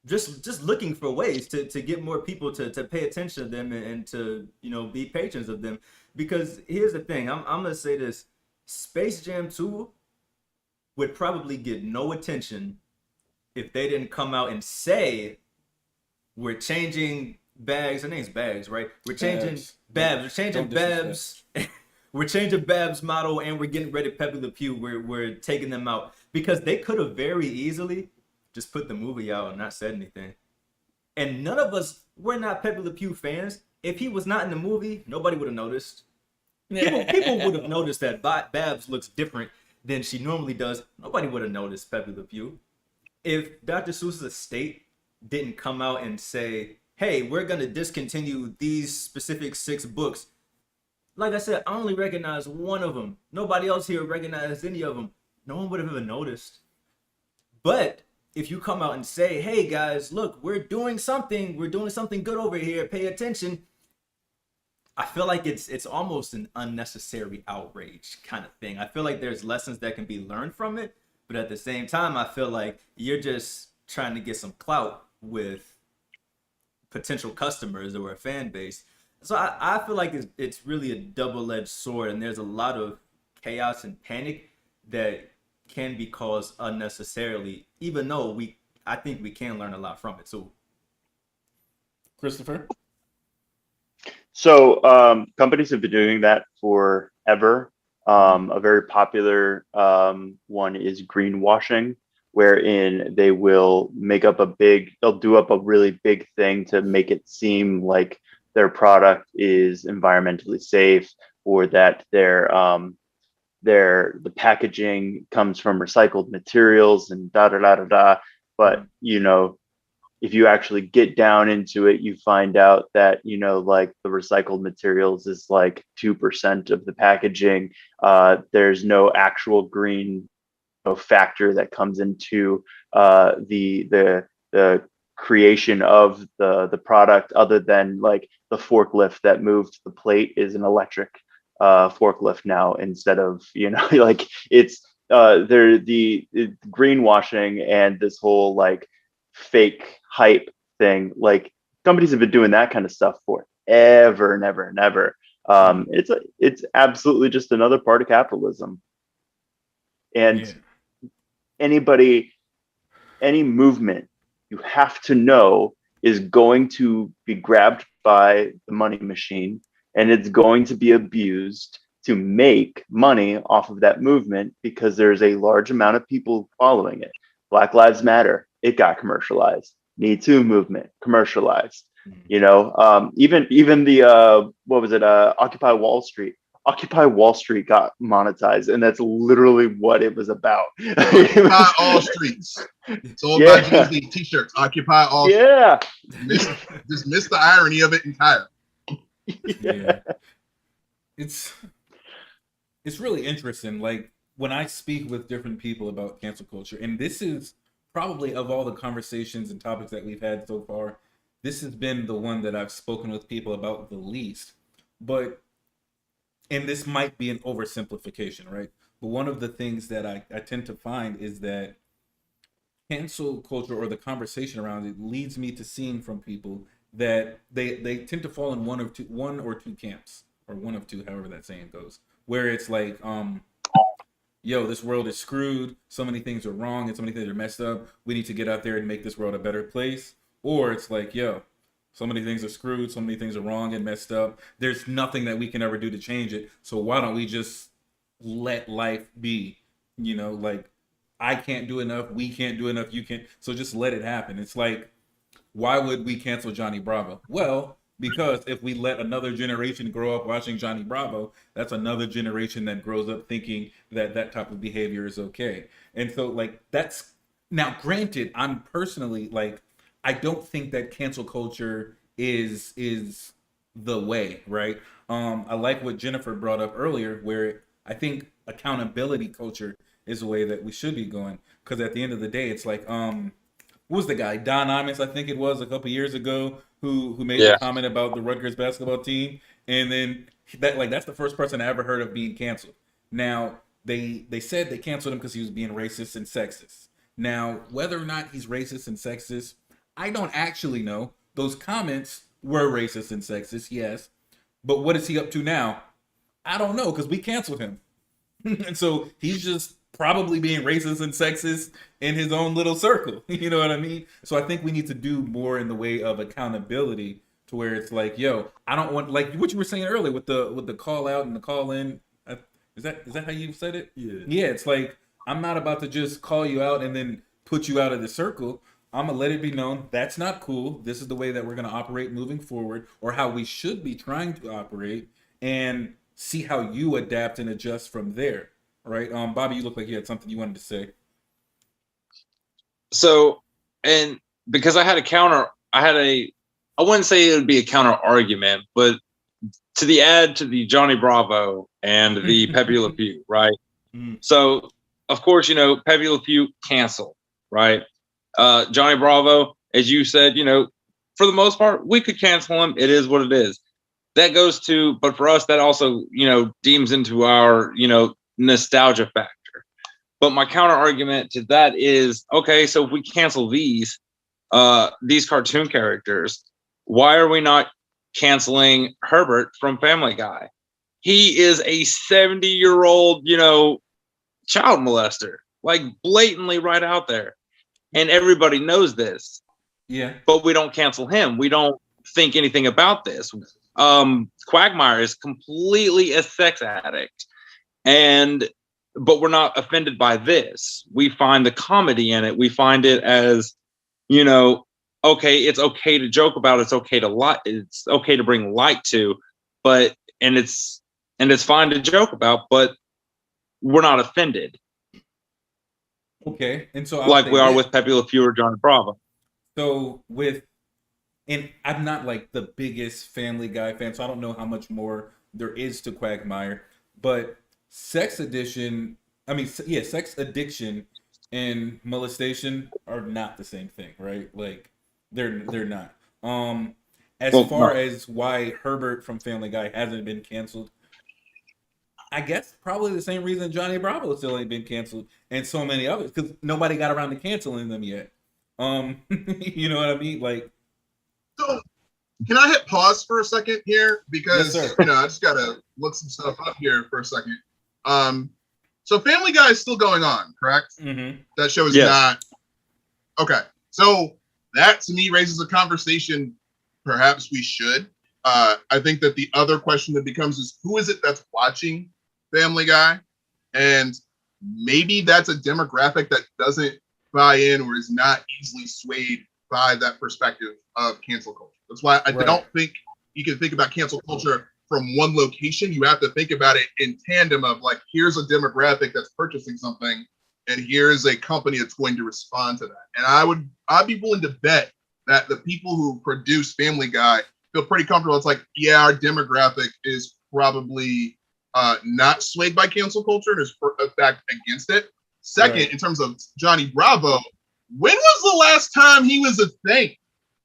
just looking for ways to get more people to pay attention to them and to, you know, be patrons of them. Because here's the thing, I'm gonna say this: Space Jam 2 would probably get no attention if they didn't come out and say, we're changing Bags. Her name's Bags, right? We're changing Babs. We're changing Babs. We're changing Babs' model, and we're getting rid of Pepe Le Pew. We're taking them out because they could have very easily just put the movie out and not said anything. And none of us, we're not Pepe Le Pew fans. If he was not in the movie, nobody would have noticed. People would have noticed that Babs looks different than she normally does. Nobody would have noticed Pepe Le Pew. If Dr. Seuss's estate didn't come out and say, hey, we're going to discontinue these specific 6 books. Like I said, I only recognize one of them. Nobody else here recognized any of them. No one would have ever noticed. But if you come out and say, hey guys, look, we're doing something good over here, pay attention, I feel like it's almost an unnecessary outrage kind of thing. I feel like there's lessons that can be learned from it, but at the same time, I feel like you're just trying to get some clout with potential customers or a fan base. So I feel like it's really a double-edged sword, and there's a lot of chaos and panic that can be caused unnecessarily, even though I think we can learn a lot from it. So,
Christopher?
So companies have been doing that forever. A very popular one is greenwashing, wherein they will they'll do up a really big thing to make it seem like their product is environmentally safe, or that the packaging comes from recycled materials and da da da da da. But you know, if you actually get down into it, you find out that, you know, like the recycled materials is like 2% of the packaging. There's no actual green factor that comes into the creation of the product, other than like the forklift that moved the plate is an electric forklift now, instead of, you know, like it's the greenwashing and this whole like fake hype thing. Like companies have been doing that kind of stuff forever and ever and ever. It's absolutely just another part of capitalism. And any movement, you have to know, is going to be grabbed by the money machine, and it's going to be abused to make money off of that movement, because there's a large amount of people following it. Black Lives Matter, it got commercialized. Me Too movement, commercialized. You know, even the what was it? Occupy Wall Street. Occupy Wall Street got monetized, and that's literally what it was about.
Occupy all streets. Sold by Jay-Z t-shirts. Occupy all streets.
Yeah.
Just miss the irony of it entirely.
Yeah. It's really interesting. Like when I speak with different people about cancel culture, and this is probably, of all the conversations and topics that we've had so far, this has been the one that I've spoken with people about the least. But, and this might be an oversimplification, right? But one of the things that I tend to find is that cancel culture, or the conversation around it, leads me to seeing from people that they tend to fall in one or two camps, or one of two, however that saying goes, where it's like, yo, this world is screwed, so many things are wrong and so many things are messed up, we need to get out there and make this world a better place. Or it's like, yo, so many things are screwed, so many things are wrong and messed up, there's nothing that we can ever do to change it, so why don't we just let life be? You know, like, I can't do enough, we can't do enough, you can't, so just let it happen. It's like, why would we cancel Johnny Bravo? Well, because if we let another generation grow up watching Johnny Bravo, that's another generation that grows up thinking that that type of behavior is okay. And so, like, that's Now, granted, I'm personally like, I don't think that cancel culture is the way, right? I like what Jennifer brought up earlier, where I think accountability culture is the way that we should be going. Because at the end of the day, it's like, what was the guy, Don Imus, I think it was, a couple years ago, who made the
Yeah.
comment about the Rutgers basketball team, and then that's the first person I ever heard of being canceled. Now they said they canceled him because he was being racist and sexist. Now, whether or not he's racist and sexist, I don't actually know. Those comments were racist and sexist, yes. But what is he up to now? I don't know, because we canceled him. And so he's just probably being racist and sexist in his own little circle. You know what I mean? So I think we need to do more in the way of accountability, to where it's like, yo, I don't want, like what you were saying earlier with the call out and the call in. Is that how you said it?
Yeah.
Yeah, it's like, I'm not about to just call you out and then put you out of the circle. I'm gonna let it be known that's not cool. This is the way that we're gonna operate moving forward, or how we should be trying to operate, and see how you adapt and adjust from there. Right? Bobby, you look like you had something you wanted to say.
So, and because I I wouldn't say it would be a counter argument, but to the Johnny Bravo and the Pepe Le Pew, right?
Mm.
So, of course, Pepe Le Pew canceled, right? Johnny Bravo, as you said, for the most part, we could cancel him. It is what it is. That goes to, but for us, that also, deems into our, nostalgia factor. But my counter argument to that is, okay, so if we cancel these cartoon characters, why are we not canceling Herbert from Family Guy? He is a 70-year-old, child molester, like blatantly right out there. And everybody knows this.
Yeah.
But we don't cancel him. We don't think anything about this. Quagmire is completely a sex addict. But we're not offended by this. We find the comedy in it. We find it as, okay, it's okay to joke about, it's okay to bring light to, and it's fine to joke about, but we're not offended.
Okay. And so
like we are with Pepe Le Pew or Johnny Bravo.
So and I'm not like the biggest Family Guy fan, so I don't know how much more there is to Quagmire, but sex addiction and molestation are not the same thing, right? Like they're not. As why Herbert from Family Guy hasn't been canceled, I guess probably the same reason Johnny Bravo still ain't been canceled, and so many others, because nobody got around to canceling them yet. You know what I mean? Like,
so can I hit pause for a second here? Because
Yes,
I just gotta look some stuff up here for a second. So Family Guy is still going on, correct?
mm-hmm.
That show is
Yes.
not. Okay. So that to me raises a conversation perhaps we should. I think that the other question that becomes is, who is it that's watching Family Guy? And maybe that's a demographic that doesn't buy in or is not easily swayed by that perspective of cancel culture. That's why I don't think you can think about cancel culture from one location. You have to think about it in tandem of like, here's a demographic that's purchasing something, and here's a company that's going to respond to that. And I'd be willing to bet that the people who produce Family Guy feel pretty comfortable. It's like, yeah, our demographic is probably not swayed by cancel culture and is in fact against it. Second, in terms of Johnny Bravo, when was the last time he was a thing?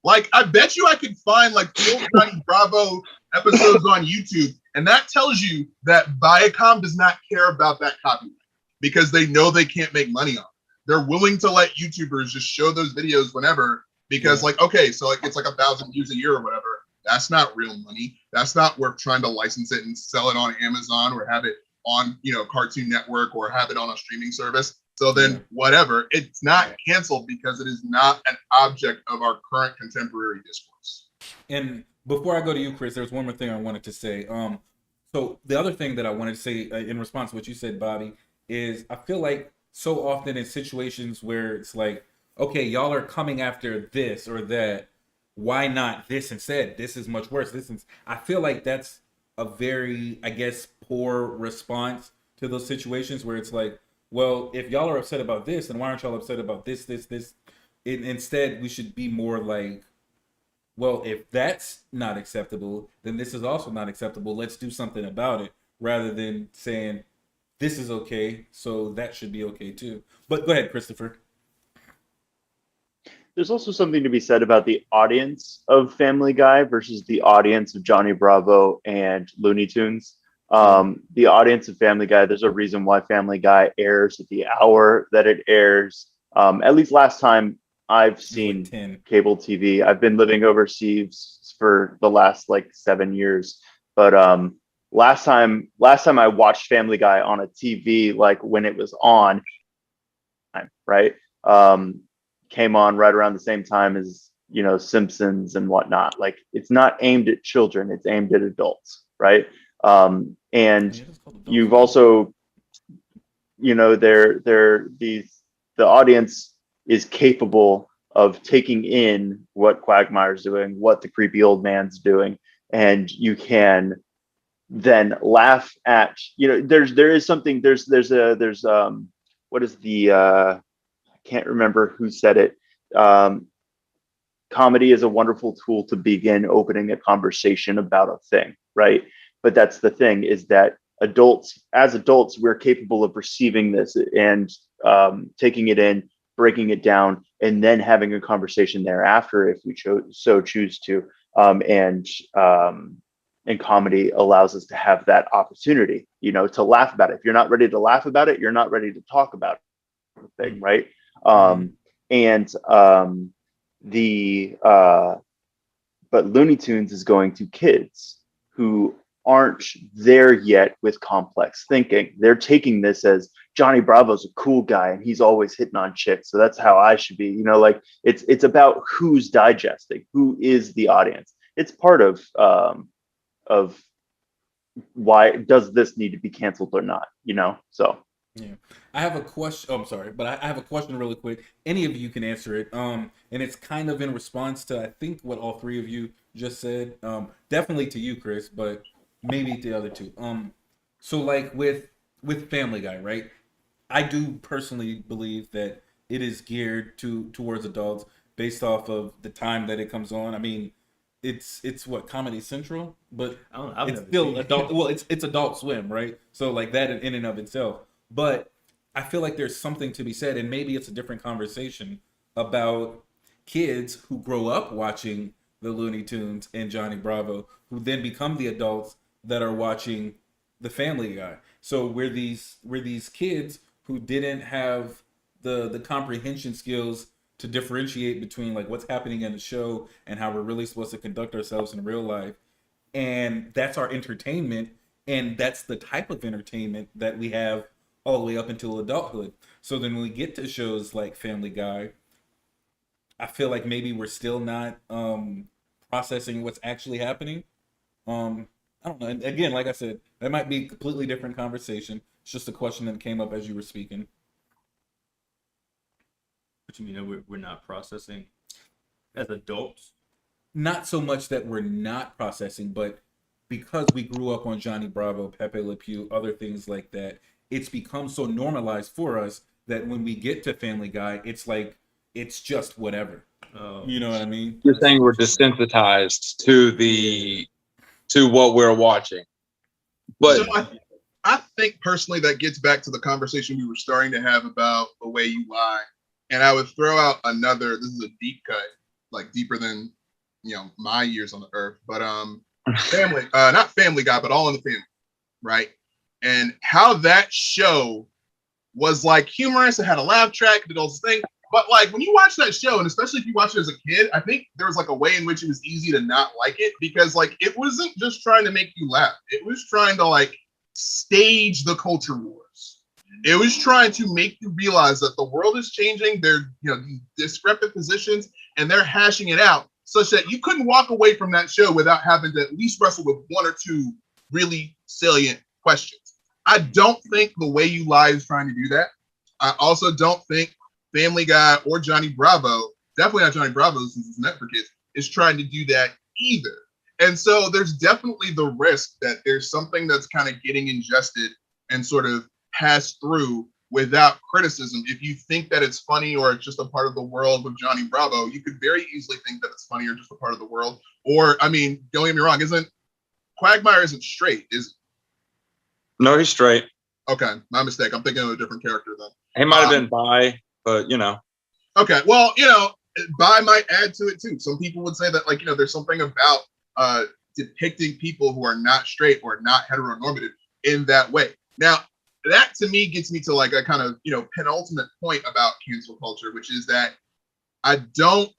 Like, I bet you I could find like the old Johnny Bravo episodes on YouTube, and that tells you that Viacom does not care about that copyright because they know they can't make money on it. They're willing to let YouTubers just show those videos whenever because, like, okay, so like it's like 1,000 views a year or whatever. That's not real money. That's not worth trying to license it and sell it on Amazon or have it on, Cartoon Network or have it on a streaming service. So then whatever, it's not canceled because it is not an object of our current contemporary discourse.
And before I go to you, Chris, there's one more thing I wanted to say. So the other thing that I wanted to say in response to what you said, Bobby, is I feel like so often in situations where it's like, okay, y'all are coming after this or that, why not this instead? This is much worse. I feel like that's a very, I guess, poor response to those situations where it's like, well, if y'all are upset about this, then why aren't y'all upset about this, instead, we should be more like, well, if that's not acceptable, then this is also not acceptable. Let's do something about it, rather than saying this is okay, so that should be okay too. But go ahead, Christopher.
There's also something to be said about the audience of Family Guy versus the audience of Johnny Bravo and Looney Tunes. The audience of Family Guy, there's a reason why Family Guy airs at the hour that it airs. At least last time I've seen
Like 10.
cable TV. I've been living overseas for the last like 7 years, but last time I watched Family Guy on a TV, like when it was on, right? Um, Came on right around the same time as Simpsons and whatnot. Like it's not aimed at children; it's aimed at adults, right? And
Yeah, it's called Adult
you've
Swim.
also, they're the audience is capable of taking in what Quagmire's doing, what the creepy old man's doing, and you can then laugh at, there is something, what is the I can't remember who said it. um Comedy is a wonderful tool to begin opening a conversation about a thing, right? But that's the thing, is that as adults, we're capable of receiving this and taking it in, breaking it down, and then having a conversation thereafter if we choose to. And comedy allows us to have that opportunity, to laugh about it. If you're not ready to laugh about it, you're not ready to talk about the thing, right? And the but Looney Tunes is going to kids who aren't there yet with complex thinking. They're taking this as Johnny Bravo's a cool guy and he's always hitting on chicks, so that's how I should be. Like it's about who's digesting, who is the audience. It's part of why does this need to be canceled or not, so.
Yeah, I have a question. Oh, I'm sorry, but I have a question really quick. Any of you can answer it. And it's kind of in response to I think what all three of you just said. Definitely to you, Chris, but maybe the other two. So like with Family Guy, right? I do personally believe that it is geared towards adults based off of the time that it comes on. I mean, it's what, Comedy Central, but
I don't know. I've
it's
never
still
seen it.
adult. Well, it's Adult Swim, right? So like that in and of itself. But I feel like there's something to be said, and maybe it's a different conversation about kids who grow up watching the Looney Tunes and Johnny Bravo, who then become the adults that are watching the Family Guy. So we're these kids who didn't have the comprehension skills to differentiate between like what's happening in the show and how we're really supposed to conduct ourselves in real life. And that's our entertainment, and that's the type of entertainment that we have all the way up until adulthood. So then when we get to shows like Family Guy, I feel like maybe we're still not processing what's actually happening. I don't know. And again, like I said, that might be a completely different conversation. It's just a question that came up as you were speaking.
What you mean that we're not processing as adults?
Not so much that we're not processing, but because we grew up on Johnny Bravo, Pepe Le Pew, other things like that, it's become so normalized for us that when we get to Family Guy, it's like it's just whatever.
Oh,
You know what I mean?
You're saying we're desensitized to what we're watching. But
So I think personally that gets back to the conversation we were starting to have about the way you lie. And I would throw out another, this is a deep cut, like deeper than my years on the earth, but Family, not Family Guy, but All in the Family, right? And how that show was like humorous, it had a laugh track, did all this thing. But like when you watch that show, and especially if you watch it as a kid, I think there was like a way in which it was easy to not like it, because like it wasn't just trying to make you laugh. It was trying to like stage the culture wars. It was trying to make you realize that the world is changing. They're these discrepant positions, and they're hashing it out such that you couldn't walk away from that show without having to at least wrestle with one or two really salient questions. I don't think The Way You Lie is trying to do that. I also don't think Family Guy or Johnny Bravo, definitely not Johnny Bravo since it's meant for kids, is trying to do that either. And so there's definitely the risk that there's something that's kind of getting ingested and sort of passed through without criticism. If you think that it's funny or it's just a part of the world with Johnny Bravo, you could very easily think that it's funny or just a part of the world. Or, I mean, don't get me wrong, Quagmire isn't straight, is
No, he's straight.
Okay, my mistake. I'm thinking of a different character then.
He might have been bi, but you know.
Okay, well, bi might add to it too. Some people would say that, like, there's something about depicting people who are not straight or not heteronormative in that way. Now, that to me gets me to like a kind of penultimate point about cancel culture, which is that I don't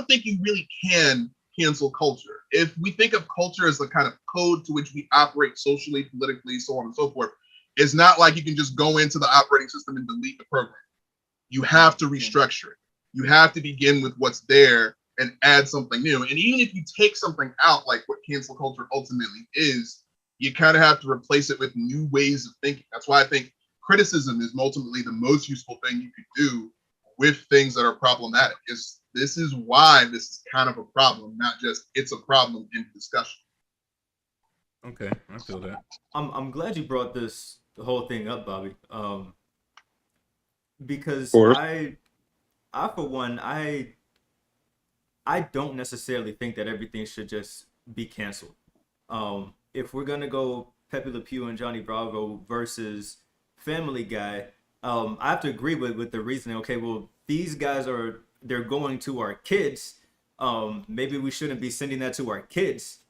think you really can cancel culture. If we think of culture as the kind of code to which we operate socially, politically, so on and so forth, it's not like you can just go into the operating system and delete the program. You have to restructure it. You have to begin with what's there and add something new. And even if you take something out, like what cancel culture ultimately is, you kind of have to replace it with new ways of thinking. That's why I think criticism is ultimately the most useful thing you could do with things that are problematic. This is why this is kind of a problem, not just it's a problem in discussion.
Okay, I feel that.
I'm glad you brought the whole thing up, Bobby. Because I for one, I don't necessarily think that everything should just be canceled. If we're gonna go Pepe Le Pew and Johnny Bravo versus Family Guy, I have to agree with the reasoning. Okay, well, these guys they're going to our kids. Maybe we shouldn't be sending that to our kids.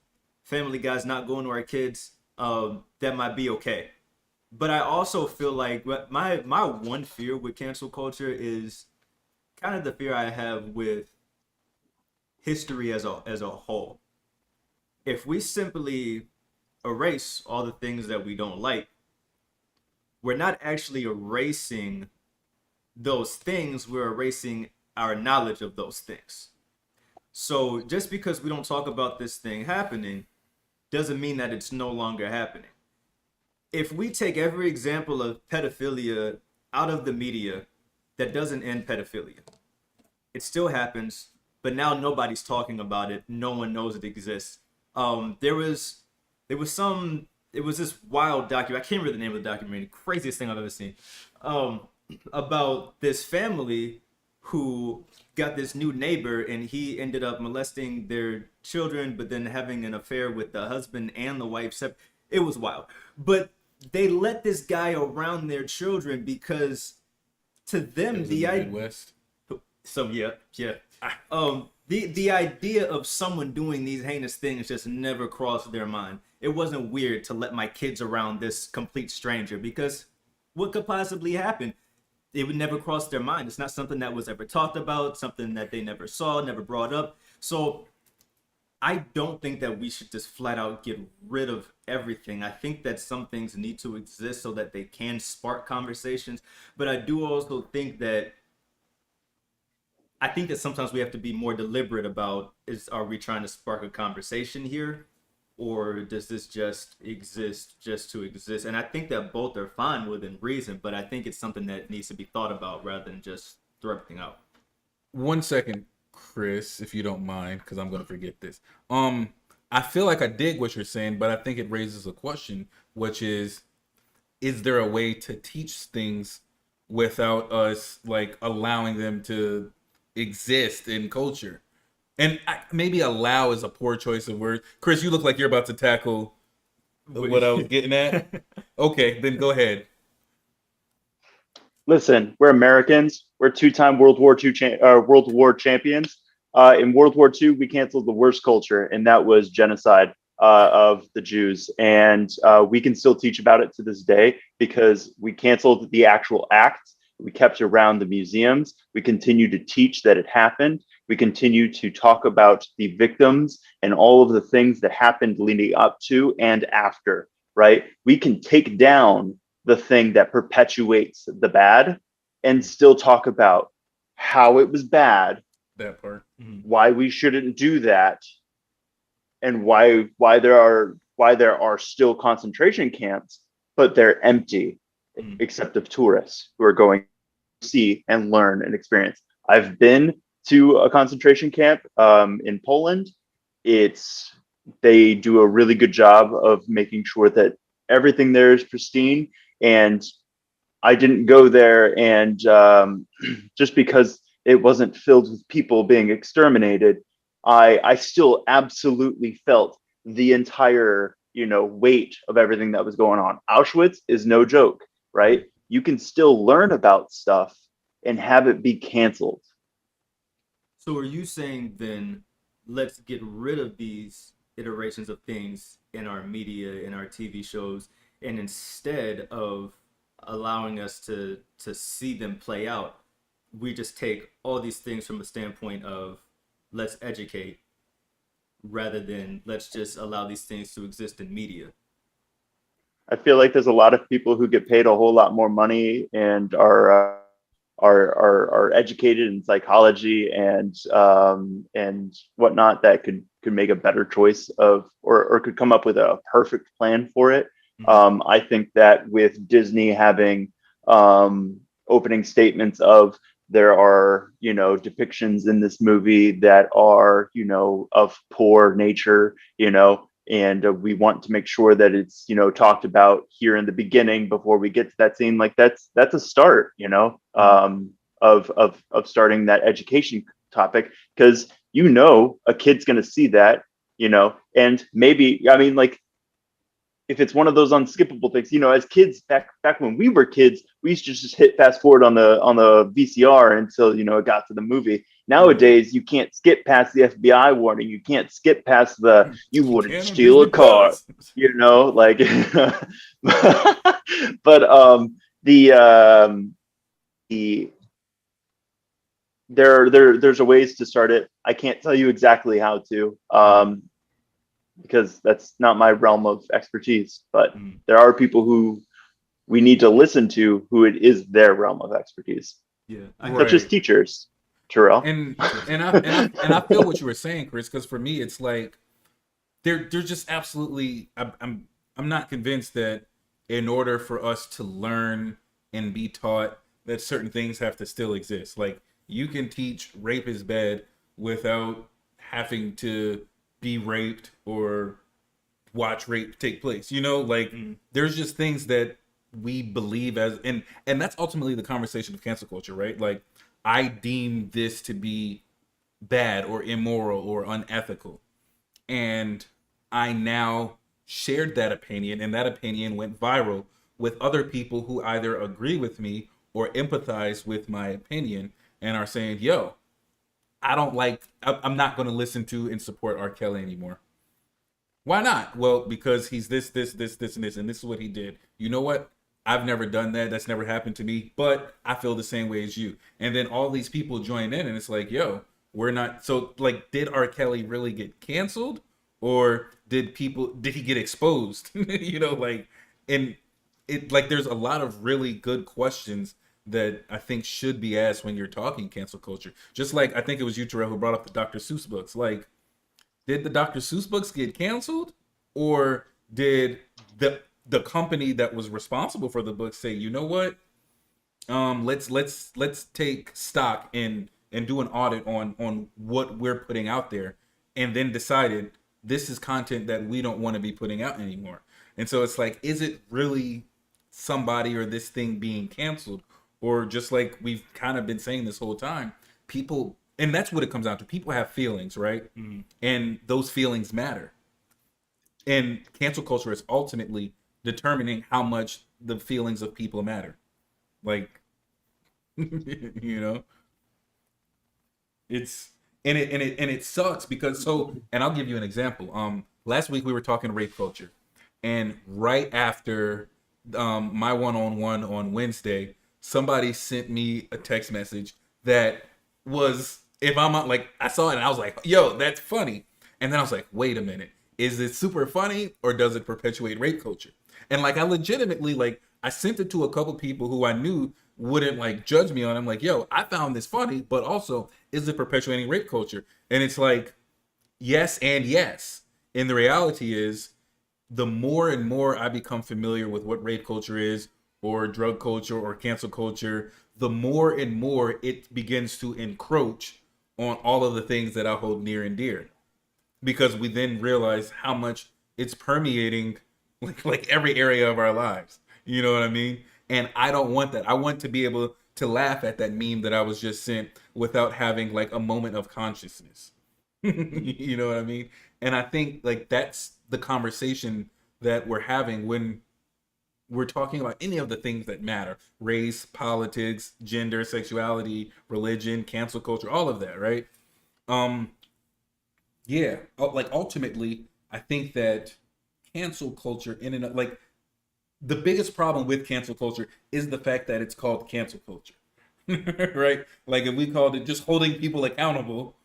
Family Guy's not going to our kids. That might be okay. But I also feel like my one fear with cancel culture is kind of the fear I have with history as a whole. If we simply erase all the things that we don't like, we're not actually erasing those things, we're erasing our knowledge of those things. So just because we don't talk about this thing happening doesn't mean that it's no longer happening. If we take every example of pedophilia out of the media, that doesn't end pedophilia. It still happens, but now nobody's talking about it. No one knows it exists. There was this wild document. I can't remember the name of the documentary. Craziest thing I've ever seen. About this family who got this new neighbor, and he ended up molesting their children, but then having an affair with the husband and the wife. It was wild. But they let this guy around their children because to them the
Midwest.
The idea of someone doing these heinous things just never crossed their mind. It wasn't weird to let my kids around this complete stranger because what could possibly happen? It would never cross their mind. It's not something that was ever talked about, something that they never saw, never brought up. So I don't think that we should just flat out get rid of everything. I think that some things need to exist so that they can spark conversations. But I do also think that sometimes we have to be more deliberate about are we trying to spark a conversation here? Or does this just exist just to exist? And I think that both are fine within reason, but I think it's something that needs to be thought about rather than just throw everything out.
1 second, Chris, if you don't mind, because I'm going to forget this. I feel like I dig what you're saying, but I think it raises a question, which is there a way to teach things without us like allowing them to exist in culture? And maybe allow is a poor choice of words. Chris, you look like you're about to tackle what I was getting at. Okay, then go ahead.
Listen, we're Americans. We're two-time World War champions. In World War II, we canceled the worst culture, and that was genocide of the Jews. And we can still teach about it to this day because we canceled the actual act. We kept around the museums. We continue to teach that it happened. We continue to talk about the victims and all of the things that happened leading up to and after, right? We can take down the thing that perpetuates the bad and still talk about how it was bad,
That part.
why we shouldn't do that, and why there are still concentration camps, but they're empty, except of tourists who are going to see and learn and experience. I've been to a concentration camp in Poland. They do a really good job of making sure that everything there is pristine, and I didn't go there, and just because it wasn't filled with people being exterminated, I still absolutely felt the entire, weight of everything that was going on. Auschwitz is no joke, right? You can still learn about stuff and have it be canceled.
So are you saying then let's get rid of these iterations of things in our media, in our TV shows, and instead of allowing us to see them play out, we just take all these things from a standpoint of let's educate rather than let's just allow these things to exist in media.
I feel like there's a lot of people who get paid a whole lot more money and are educated in psychology and whatnot that could make a better choice of or could come up with a perfect plan for it. I think that with Disney having opening statements of there are depictions in this movie that are of poor nature, and we want to make sure that it's talked about here in the beginning before we get to that scene. Like that's a start, of starting that education topic, because a kid's going to see that, and maybe, I mean, like, if it's one of those unskippable things, as kids back when we were kids, we used to just hit fast forward on the VCR until it got to the movie. Nowadays, you can't skip past the FBI warning. You can't skip past the "you wouldn't steal a car," like. But the there's a ways to start it. I can't tell you exactly how to. Because that's not my realm of expertise, but there are people who we need to listen to who it is their realm of expertise.
Yeah,
such as teachers, Terrell.
And I feel what you were saying, Chris, because for me it's like they're just absolutely. I'm not convinced that in order for us to learn and be taught that certain things have to still exist. Like you can teach rape is bad without having to be raped or watch rape take place, there's just things that we believe as, and that's ultimately the conversation of cancel culture, right? Like I deem this to be bad or immoral or unethical, and I now shared that opinion, and that opinion went viral with other people who either agree with me or empathize with my opinion and are saying, yo, I'm not going to listen to and support R. Kelly anymore. Why not? Well, because he's this, and this, and this is what he did. You know what? I've never done that. That's never happened to me, but I feel the same way as you. And then all these people join in, and it's like, yo, we're not. So, like, did R. Kelly really get canceled, or did he get exposed? And it like there's a lot of really good questions that I think should be asked when you're talking cancel culture. Just like I think it was you, Terrell, who brought up the Dr. Seuss books. Like, did the Dr. Seuss books get canceled, or did the company that was responsible for the books say, you know what, let's take stock and do an audit on what we're putting out there, and then decided this is content that we don't want to be putting out anymore. And so it's like, is it really somebody or this thing being canceled? Or just like we've kind of been saying this whole time, people, and that's what it comes down to. People have feelings, right? And those feelings matter. And cancel culture is ultimately determining how much the feelings of people matter. Like, it's and it sucks because and I'll give you an example. Last week we were talking rape culture, and right after my one-on-one on Wednesday, somebody sent me a text message that was, if I'm not, like, I saw it and I was like, yo, that's funny. And then I was like, wait a minute, is it super funny or does it perpetuate rape culture? And like, I legitimately, like, I sent it to a couple people who I knew wouldn't like judge me on it. I'm like, yo, I found this funny, but also, is it perpetuating rape culture? And it's like, yes and yes. And the reality is, the more and more I become familiar with what rape culture is, or drug culture, or cancel culture, the more and more it begins to encroach on all of the things that I hold near and dear. Because we then realize how much it's permeating like every area of our lives. You know what I mean? And I don't want that. I want to be able to laugh at that meme that I was just sent without having like a moment of consciousness. You know what I mean? And I think like that's the conversation that we're having when we're talking about any of the things that matter: race, politics, gender, sexuality, religion, cancel culture, all of that, right? um yeah, like ultimately I think that cancel culture in and of, like, the biggest problem with cancel culture is the fact that it's called cancel culture. Right? Like if we called it just holding people accountable,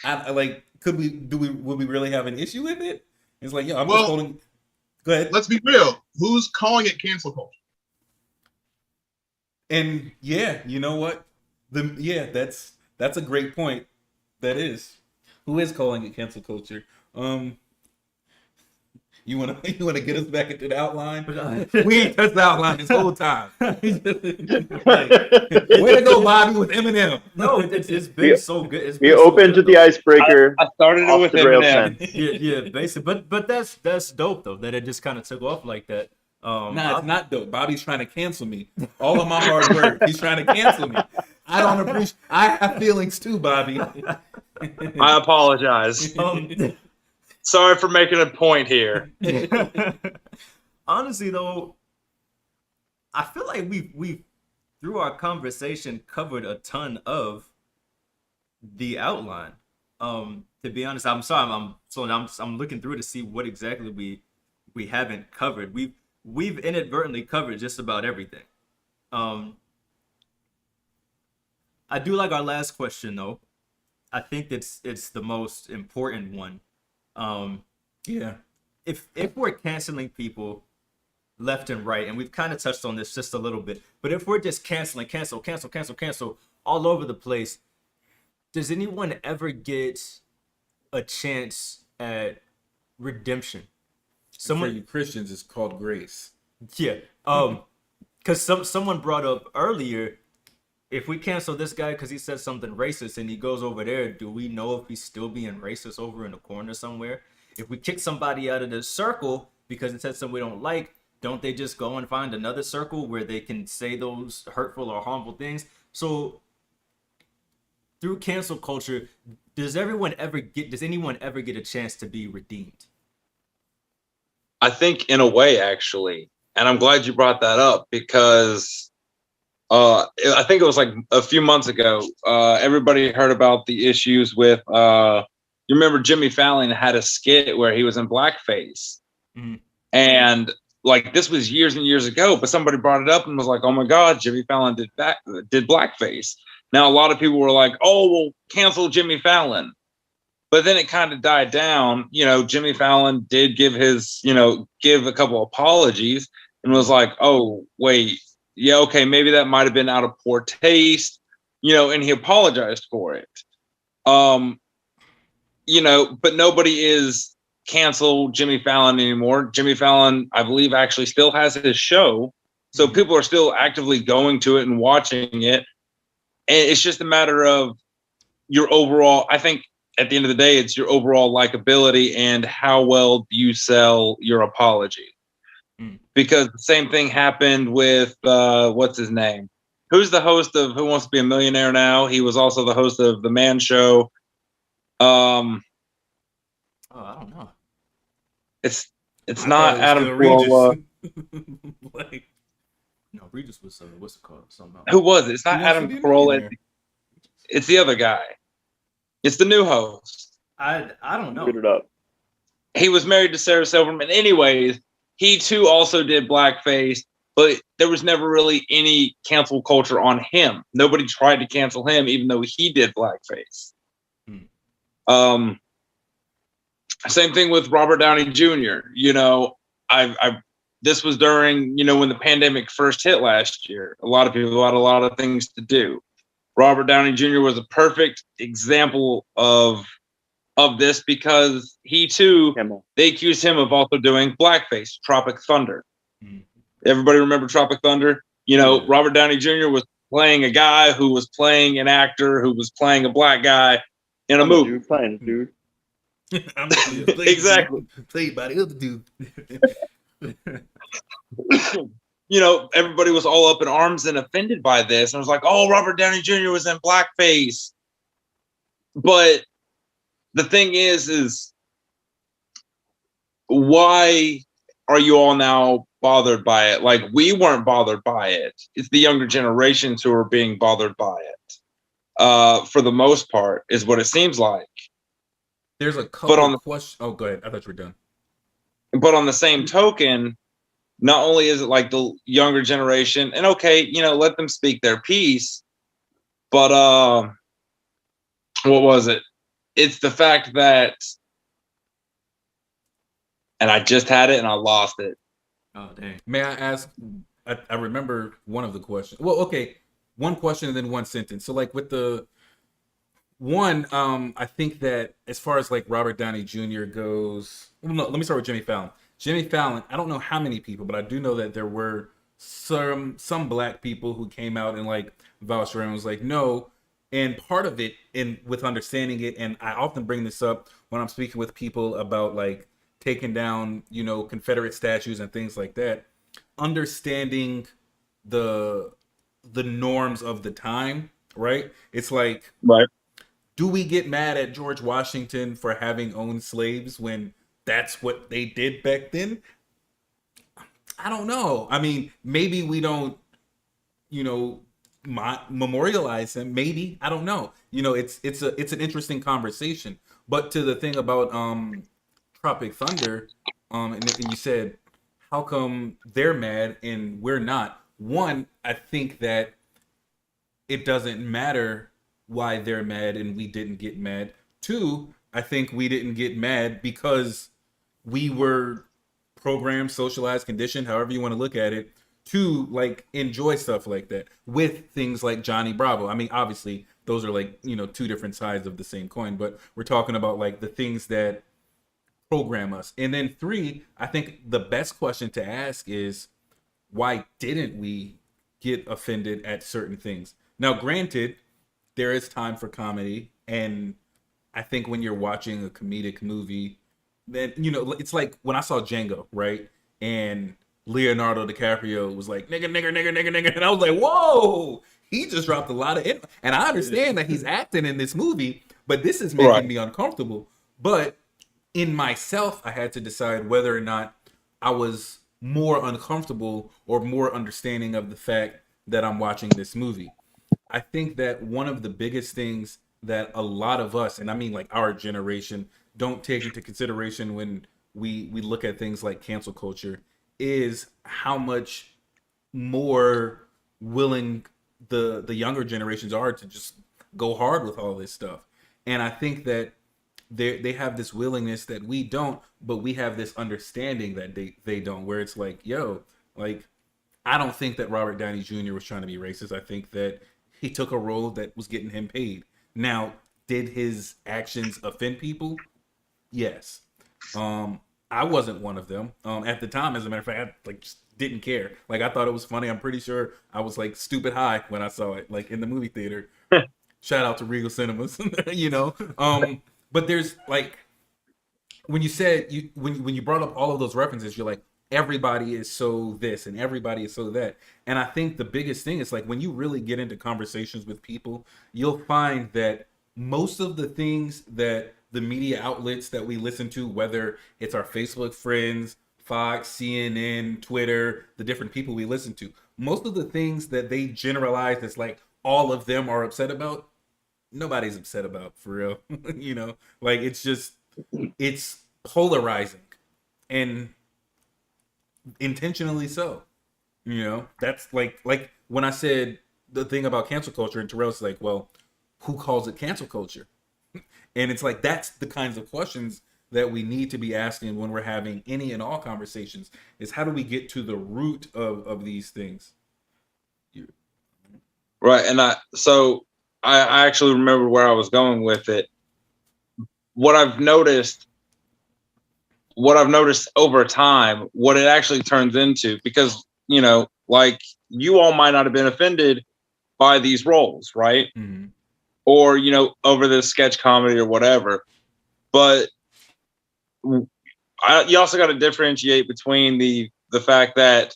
I like, could we do we would we really have an issue with it? It's like, yeah, I'm just
Well,
holding. Go ahead.
let's be real. Who's calling it cancel culture?
And yeah, you know what? That's a great point. That is. Who is calling it cancel culture? You wanna you wanna get us back into the outline? We ain't touched the outline this whole time. Like, way to go, Bobby, with Eminem.
No, it's been so good. It's
We
been so
opened to
good,
the
though.
icebreaker.
I started it
Off
with
the rails
Eminem.
then.
Yeah, basically. But that's dope though, that it just kind of took off like that.
Nah, it's not dope. Bobby's trying to cancel me. All of my hard work, he's trying to cancel me. I don't appreciate. I have feelings too, Bobby.
I apologize. Sorry for making a point here.
Honestly though, I feel like we've through our conversation covered a ton of the outline. To be honest, I'm sorry, I'm looking through to see what exactly we haven't covered. We've inadvertently covered just about everything. I do like our last question though. I think it's the most important one.
Yeah.
If we're canceling people left and right, and we've kind of touched on this just a little bit, but if we're just cancel all over the place, does anyone ever get a chance at redemption?
For you Christians, it's called grace.
Yeah. Because someone brought up earlier, if we cancel this guy because he said something racist and he goes over there, do we know if he's still being racist over in the corner somewhere? If we kick somebody out of the circle because it said something we don't like, don't they just go and find another circle where they can say those hurtful or harmful things? So through cancel culture, does anyone ever get a chance to be redeemed?
I think in a way, actually, and I'm glad you brought that up because I think it was like a few months ago. Everybody heard about the issues with. You remember Jimmy Fallon had a skit where he was in blackface, and like this was years and years ago. But somebody brought it up and was like, "Oh my God, Jimmy Fallon did blackface." Now a lot of people were like, "Oh, well, cancel Jimmy Fallon." But then it kind of died down. You know, Jimmy Fallon did give a couple apologies and was like, "Oh, wait, yeah, okay, maybe that might have been out of poor taste," and he apologized for it. But nobody is cancel Jimmy Fallon anymore. Jimmy Fallon, I believe, actually still has his show. So people are still actively going to it and watching it. And it's just a matter of your overall, I think at the end of the day, it's your overall likability and how well do you sell your apology. Because the same thing happened with, what's his name? Who's the host of Who Wants to Be a Millionaire now? He was also the host of The Man Show.
I don't know.
It's not Adam Carolla.
Like,
No, Regis was what's it called? Something else.
Who was it? It's not
Who Wants to
Adam
Be a
Carolla.
Millionaire?
It's the other guy. It's the new host.
I don't know.
Put it up.
He was married to Sarah Silverman. Anyways, he too also did blackface, but there was never really any cancel culture on him. Nobody tried to cancel him, even though he did blackface. Same thing with Robert Downey Jr. This was during, when the pandemic first hit last year. A lot of people had a lot of things to do. Robert Downey Jr. was a perfect example of this because he too, they accused him of also doing blackface, Tropic Thunder. Everybody remember Tropic Thunder? Robert Downey Jr. was playing a guy who was playing an actor who was playing a black guy in a movie.
Dude playing a dude.
Exactly.
Played by the other dude.
everybody was all up in arms and offended by this. And I was like, oh, Robert Downey Jr. was in blackface. But the thing is why are you all now bothered by it? Like, we weren't bothered by it. It's the younger generations who are being bothered by it. For the most part, is what it seems like.
There's a couple questions. Oh, go ahead. I thought you were done.
But on the same token, not only is it like the younger generation, and okay, let them speak their piece, but what was it? It's the fact that, and I just had it and I lost it.
Oh, dang.
May I ask? I remember one of the questions. Well, okay, one question and then one sentence. So, like with the one, I think that as far as like Robert Downey Jr. goes, well, no, let me start with Jimmy Fallon. Jimmy Fallon, I don't know how many people, but I do know that there were some black people who came out and like vouched for him and was like, no. And part of it, in with understanding it, and I often bring this up when I'm speaking with people about like taking down, Confederate statues and things like that. Understanding the norms of the time, right? It's like,
Right.
do we get mad at George Washington for having owned slaves when that's what they did back then? I don't know. I mean, maybe we don't, memorialize him. Maybe, I don't know. It's an interesting conversation. But to the thing about Tropic Thunder, and you said, how come they're mad and we're not? One, I think that it doesn't matter why they're mad and we didn't get mad. Two, I think we didn't get mad because we were programmed, socialized, conditioned, however you want to look at it, to like enjoy stuff like that with things like Johnny Bravo. I mean, obviously those are like, two different sides of the same coin, but we're talking about like the things that program us. And then three, I think the best question to ask is, why didn't we get offended at certain things? Now, granted, there is time for comedy, and I think when you're watching a comedic movie, then it's like when I saw Django, right? And Leonardo DiCaprio was like, nigga, nigga, nigga, nigga, nigga. And I was like, whoa, he just dropped a lot of it. And I understand that he's acting in this movie, but this is making me uncomfortable. But in myself, I had to decide whether or not I was more uncomfortable or more understanding of the fact that I'm watching this movie. I think that one of the biggest things that a lot of us, and I mean like our generation, don't take into consideration when we look at things like cancel culture is how much more willing the younger generations are to just go hard with all this stuff. And I think that they have this willingness that we don't, but we have this understanding that they don't, where it's like, yo, like, I don't think that Robert Downey Jr. was trying to be racist. I think that he took a role that was getting him paid. Now, did his actions offend people? Yes. I wasn't one of them. At the time, as a matter of fact, I just didn't care. Like, I thought it was funny. I'm pretty sure I was like stupid high when I saw it, like in the movie theater. Shout out to Regal Cinemas, But there's like, when you said when you brought up all of those references, you're like, everybody is so this and everybody is so that. And I think the biggest thing is like when you really get into conversations with people, you'll find that most of the things that the media outlets that we listen to, whether it's our Facebook friends, Fox, CNN, Twitter, the different people we listen to, most of the things that they generalize as like all of them are upset about, nobody's upset about, for real. Like it's polarizing and intentionally so. That's like when I said the thing about cancel culture, and Terrell's like, well, who calls it cancel culture? And it's like, that's the kinds of questions that we need to be asking when we're having any and all conversations, is how do we get to the root of these things?
Right. And I actually remember where I was going with it. What I've noticed over time, what it actually turns into, because, like, you all might not have been offended by these roles, right?
Mm-hmm.
Or, over the sketch comedy or whatever. But you also got to differentiate between the fact that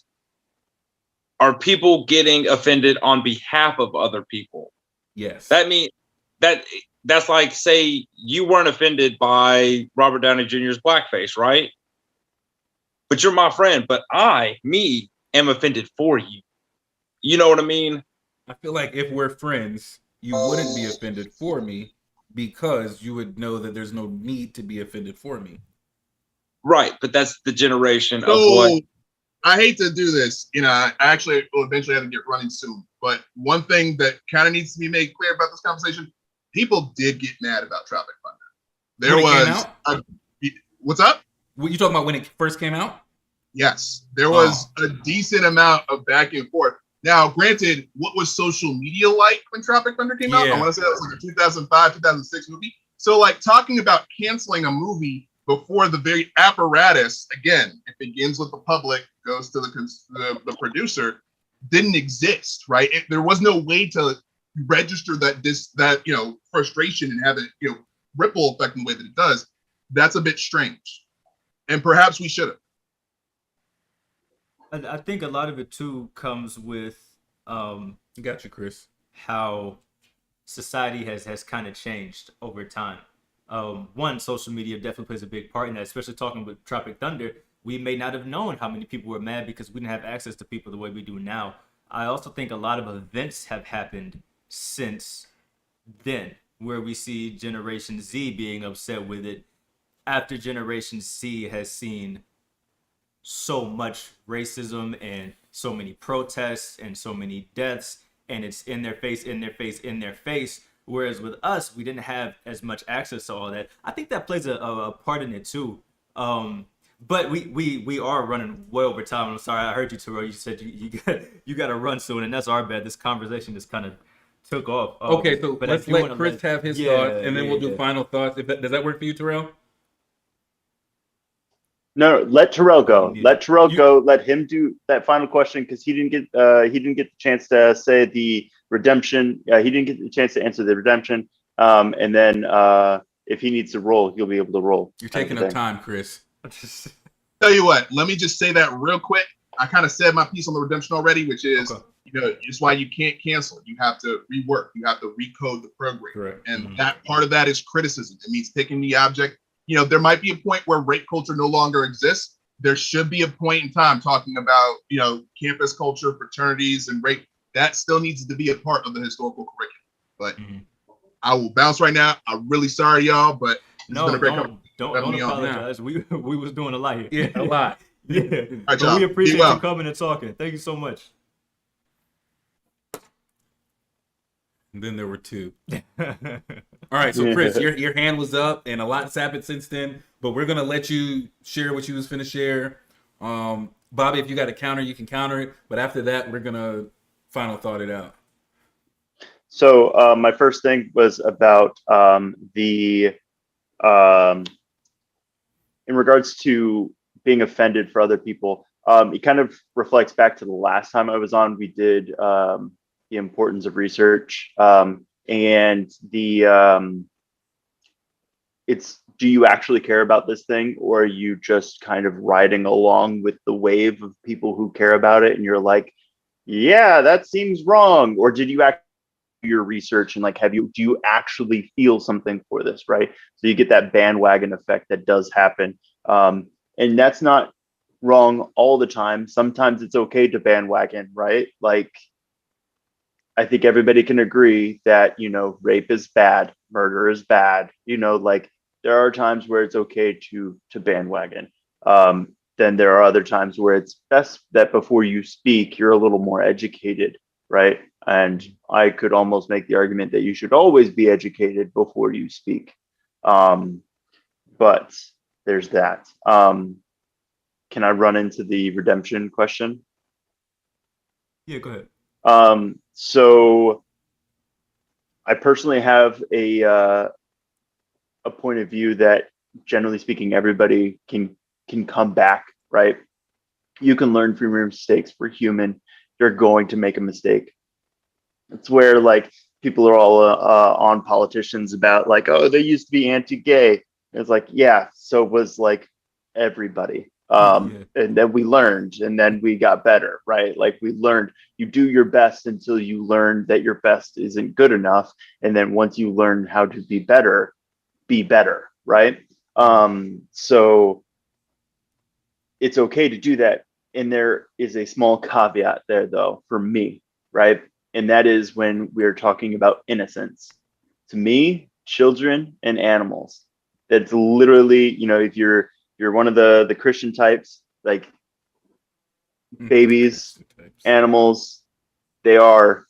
are people getting offended on behalf of other people.
Yes.
That means that's like, say you weren't offended by Robert Downey Jr.'s blackface, right? But you're my friend, but me am offended for you. You know what I mean?
I feel like if we're friends, you wouldn't be offended for me because you would know that there's no need to be offended for me.
Right, but that's the generation of
So
what.
I hate to do this. I actually will eventually have to get running soon. But one thing that kind of needs to be made clear about this conversation, people did get mad about Tropic Thunder. There
When it
was
came
what's up?
What you talking about when it first came out?
Yes, there was a decent amount of back and forth. Now, granted, what was social media like when Tropic Thunder came out? I want to say that was like a 2005, 2006 movie. So, like, talking about canceling a movie before the very apparatus, again, it begins with the public, goes to the producer, didn't exist, right? There was no way to register that frustration and have it ripple effect in the way that it does. That's a bit strange, and perhaps we should have.
I think a lot of it too comes with
Got you, Chris.
how society has kind of changed over time. One, social media definitely plays a big part in that, especially talking with Tropic Thunder. We may not have known how many people were mad because we didn't have access to people the way we do now. I also think a lot of events have happened since then, where we see Generation Z being upset with it after Generation Z has seen so much racism and so many protests and so many deaths, and it's in their face, in their face, in their face. Whereas with us, we didn't have as much access to all that. I think that plays a part in it too. But we are running way over time. I'm sorry, I heard you, Terrell. You said you got to run soon, and that's our bad. This conversation just kind of took off.
Okay, so
but
let's let Chris have his thoughts, and then we'll do final thoughts. Does that work for you, Terrell?
No, let Terrell go. Let Terrell go. Let him do that final question because he didn't get the chance to say the redemption. He didn't get the chance to answer the redemption. And then if he needs to roll, he'll be able to roll.
You're taking up time, Chris.
Tell you what, let me just say that real quick. I kind of said my piece on the redemption already, which is it's why you can't cancel. You have to rework. You have to recode the program.
Correct.
And that part of that is criticism. It means taking the object. There might be a point where rape culture no longer exists. There should be a point in time talking about, campus culture, fraternities, and rape. That still needs to be a part of the historical curriculum. But I will bounce right now. I'm really sorry, y'all, but
don't apologize. We was doing a lot here.
Yeah, a lot.
Yeah.
All right,
we appreciate you coming and talking. Thank you so much.
And then there were two. All right, so Chris, your hand was up, and a lot's happened since then. But we're gonna let you share what you was finna share. Bobby, if you got a counter, you can counter it. But after that, we're gonna final thought it out.
So my first thing was about in regards to being offended for other people. It kind of reflects back to the last time I was on. We did the importance of research and it's, do you actually care about this thing, or are you just kind of riding along with the wave of people who care about it and you're like, yeah, that seems wrong? Or did you actually do your research and do you actually feel something for this, right? So you get that bandwagon effect that does happen, and that's not wrong all the time. Sometimes it's okay to bandwagon, right? I think everybody can agree that, rape is bad, murder is bad, there are times where it's okay to bandwagon. Then there are other times where it's best that before you speak, you're a little more educated, right? And I could almost make the argument that you should always be educated before you speak. But there's that. Can I run into the redemption question?
Yeah, go ahead.
So I personally have a point of view that, generally speaking, everybody can come back, right? You can learn from your mistakes. We're human. You're going to make a mistake. It's where people are all on politicians about oh, they used to be anti-gay. It's yeah, so was everybody. And then we learned, and then we got better, right? Like we learned, you do your best until you learn that your best isn't good enough. And then once you learn how to be better, right? So it's okay to do that. And there is a small caveat there, though, for me, right? And that is when we're talking about innocence. To me, children and animals, that's literally, if you're one of the Christian types, like babies, animals, they are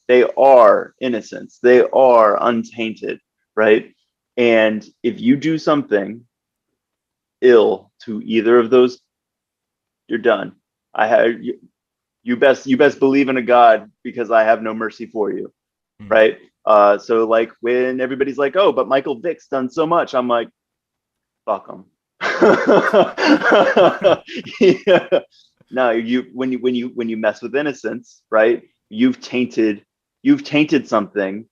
innocents. They are untainted, right? And if you do something ill to either of those, you're done. You best believe in a God, because I have no mercy for you, right? So like when everybody's like, oh, but Michael Vick's done so much, I'm like, fuck him. Yeah. No, when you mess with innocence, right? You've tainted something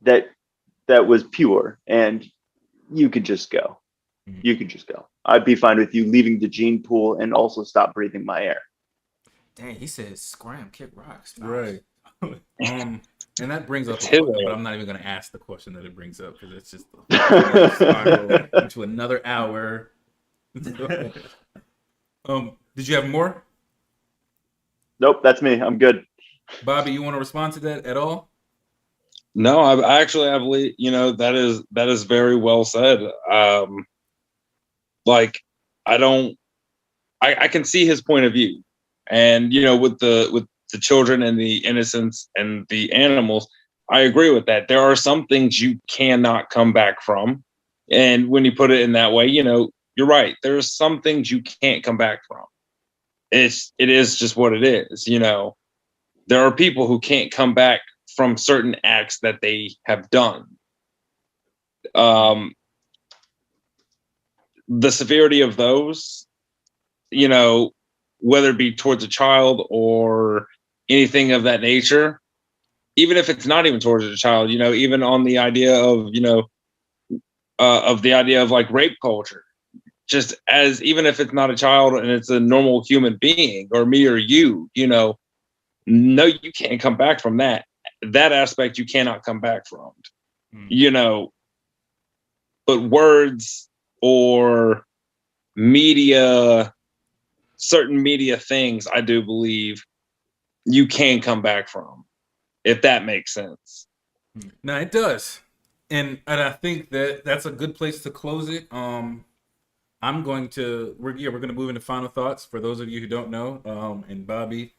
that was pure, and you could just go. You could just go. I'd be fine with you leaving the gene pool and also stop breathing my air.
Dang, he said scram, kick rocks.
Right. And that brings up a
It's his
question, but
air.
I'm not even going to ask the question that it brings up, because it's just a spiral into another hour. Did you have more?
Nope, that's me. I'm good.
Bobby, you want to respond to that at all?
No, I believe, that is very well said. Like, I can see his point of view, and with the children and the innocents and the animals, I agree with that. There are some things you cannot come back from, and when you put it in that way, you're right. There's some things you can't come back from. It is just what it is. There are people who can't come back from certain acts that they have done. The severity of those, whether it be towards a child or anything of that nature, even if it's not even towards a child, even on the idea of, the idea of like rape culture, just as even if it's not a child and it's a normal human being or me or you, no, you can't come back from that. That aspect you cannot come back from, but words or media, certain media things, I do believe you can come back from, if that makes sense.
No, it does. And I think that that's a good place to close it. We're going to move into final thoughts for those of you who don't know. And Bobby,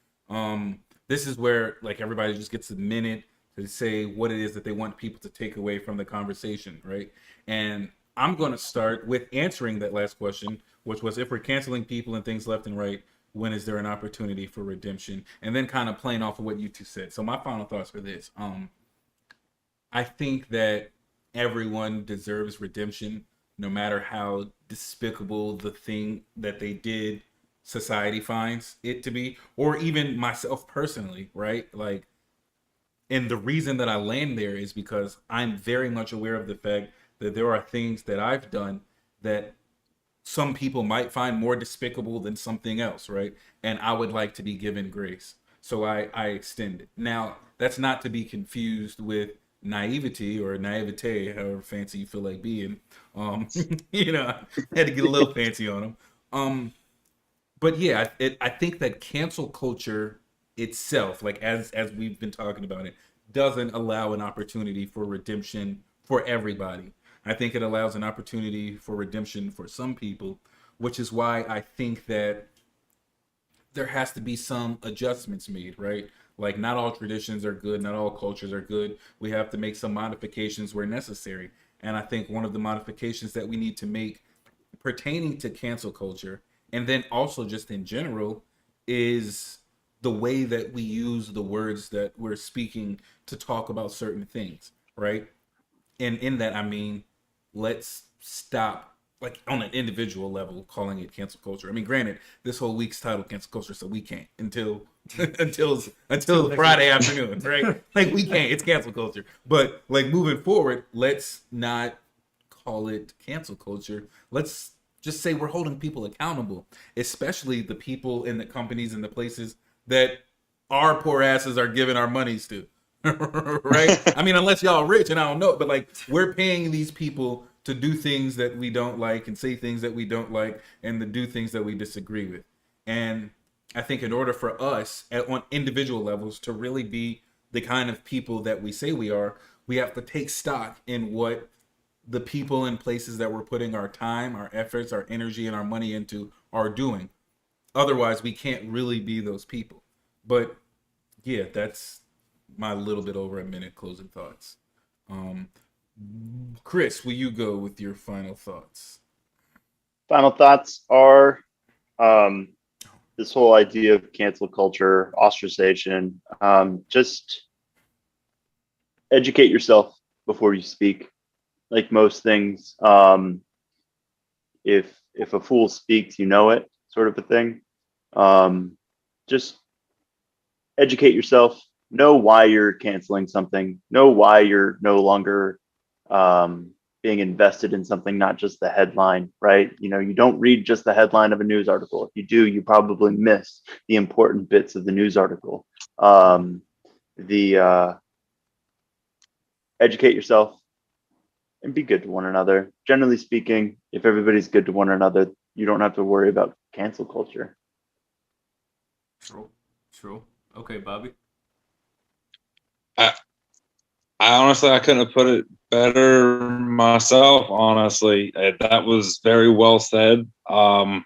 this is where like everybody just gets a minute to say what it is that they want people to take away from the conversation, right? And I'm going to start with answering that last question, which was, if we're canceling people and things left and right, when is there an opportunity for redemption? And then kind of playing off of what you two said. So my final thoughts for this. I think that everyone deserves redemption, no matter how despicable the thing that they did society finds it to be, or even myself personally, right? Like, and the reason that I land there is because I'm very much aware of the fact that there are things that I've done that some people might find more despicable than something else, right? And I would like to be given grace. So I extend it. Now, that's not to be confused with naivety or naivete, however fancy you feel like being. I had to get a little fancy on them. But yeah, I think that cancel culture itself, like as we've been talking about it, doesn't allow an opportunity for redemption for everybody. I think it allows an opportunity for redemption for some people, which is why I think that there has to be some adjustments made, right? Like, not all traditions are good, not all cultures are good. We have to make some modifications where necessary. And I think one of the modifications that we need to make pertaining to cancel culture, and then also just in general, is the way that we use the words that we're speaking to talk about certain things, right? And in that, I mean, let's stop, like, on an individual level, calling it cancel culture. I mean, granted, this whole week's titled cancel culture, so we can't until Friday afternoon, right? Like, we can't. It's cancel culture. But like, moving forward, let's not call it cancel culture. Let's just say we're holding people accountable, especially the people in the companies and the places that our poor asses are giving our monies to. Right? I mean, unless y'all rich and I don't know, but like we're paying these people to do things that we don't like and say things that we don't like and to do things that we disagree with. And I think in order for us on individual levels to really be the kind of people that we say we are, we have to take stock in what the people and places that we're putting our time, our efforts, our energy, and our money into are doing. Otherwise, we can't really be those people. But yeah, that's my little bit over a minute closing thoughts. Chris, will you go with your final thoughts?
Final thoughts are this whole idea of cancel culture, ostracization. Just educate yourself before you speak. Like most things, if a fool speaks, you know it, sort of a thing. Just educate yourself. Know why you're canceling something. Know why you're no longer being invested in something, not just the headline, right? You know, you don't read just the headline of a news article. If you do, you probably miss the important bits of the news article. Educate yourself and be good to one another. Generally speaking, if everybody's good to one another, you don't have to worry about cancel culture.
True. Okay, Bobby.
I honestly, I couldn't have put it better myself. Honestly, that was very well said. The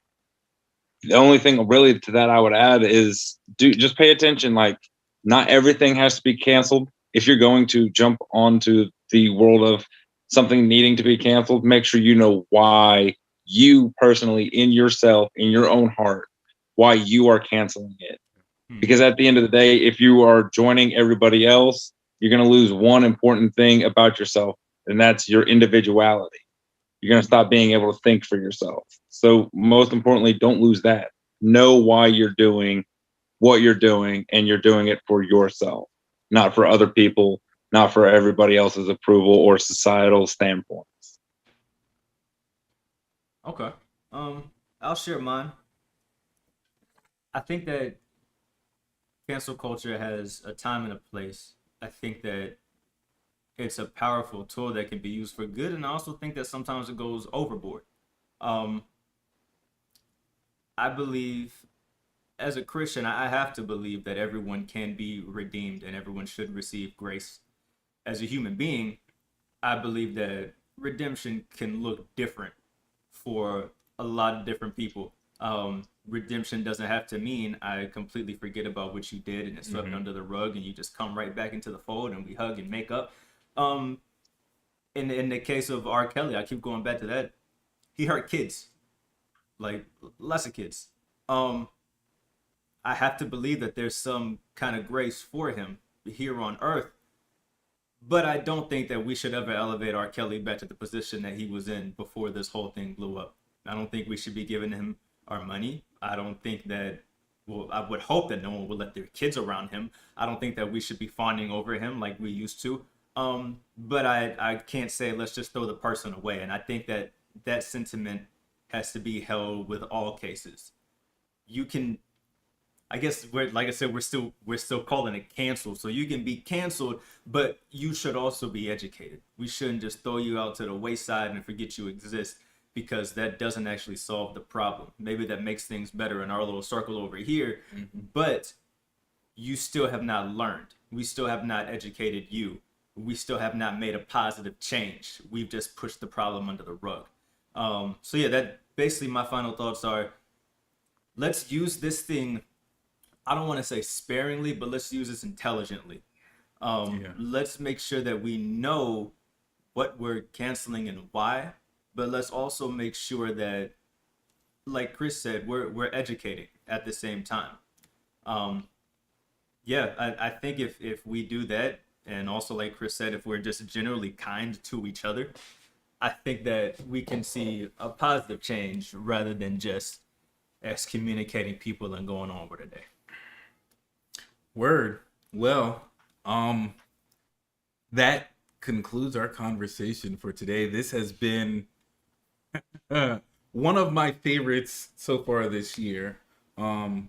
only thing really to that I would add is just pay attention. Like, not everything has to be canceled. If you're going to jump onto the world of something needing to be canceled, make sure you know why you personally, in yourself, in your own heart, why you are canceling it. Because at the end of the day, if you are joining everybody else, you're going to lose one important thing about yourself, and that's your individuality. You're going to stop being able to think for yourself. So most importantly, don't lose that. Know why you're doing what you're doing, and you're doing it for yourself, not for other people, not for everybody else's approval or societal standpoints.
Okay. I'll share mine. I think that cancel culture has a time and a place. I think that it's a powerful tool that can be used for good, and I also think that sometimes it goes overboard. Um, I believe, as a Christian, I have to believe that everyone can be redeemed and everyone should receive grace. As a human being, I believe that redemption can look different for a lot of different people. Redemption doesn't have to mean I completely forget about what you did and it's swept under the rug and you just come right back into the fold and we hug and make up. Um, in the case of R. Kelly, I keep going back to that. He hurt kids, like lots of kids. Um, I have to believe that there's some kind of grace for him here on earth, but I don't think that we should ever elevate R. Kelly back to the position that he was in before this whole thing blew up. I don't think we should be giving him our money. I don't think that, well, I would hope that no one would let their kids around him. I don't think that we should be fawning over him like we used to. But I can't say let's just throw the person away. And I think that that sentiment has to be held with all cases. You can, I guess we're, like I said, we're still calling it canceled. So you can be canceled, but you should also be educated. We shouldn't just throw you out to the wayside and forget you exist, because that doesn't actually solve the problem. Maybe that makes things better in our little circle over here, but you still have not learned. We still have not educated you. We still have not made a positive change. We've just pushed the problem under the rug. So yeah, that basically my final thoughts are, let's use this thing, I don't want to say sparingly, but let's use this intelligently. Let's make sure that we know what we're canceling and why, but let's also make sure that, like Chris said, we're educating at the same time. I think if we do that, and also like Chris said, if we're just generally kind to each other, I think that we can see a positive change rather than just excommunicating people and going on with the day.
Word. Well, that concludes our conversation for today. This has been one of my favorites so far this year. And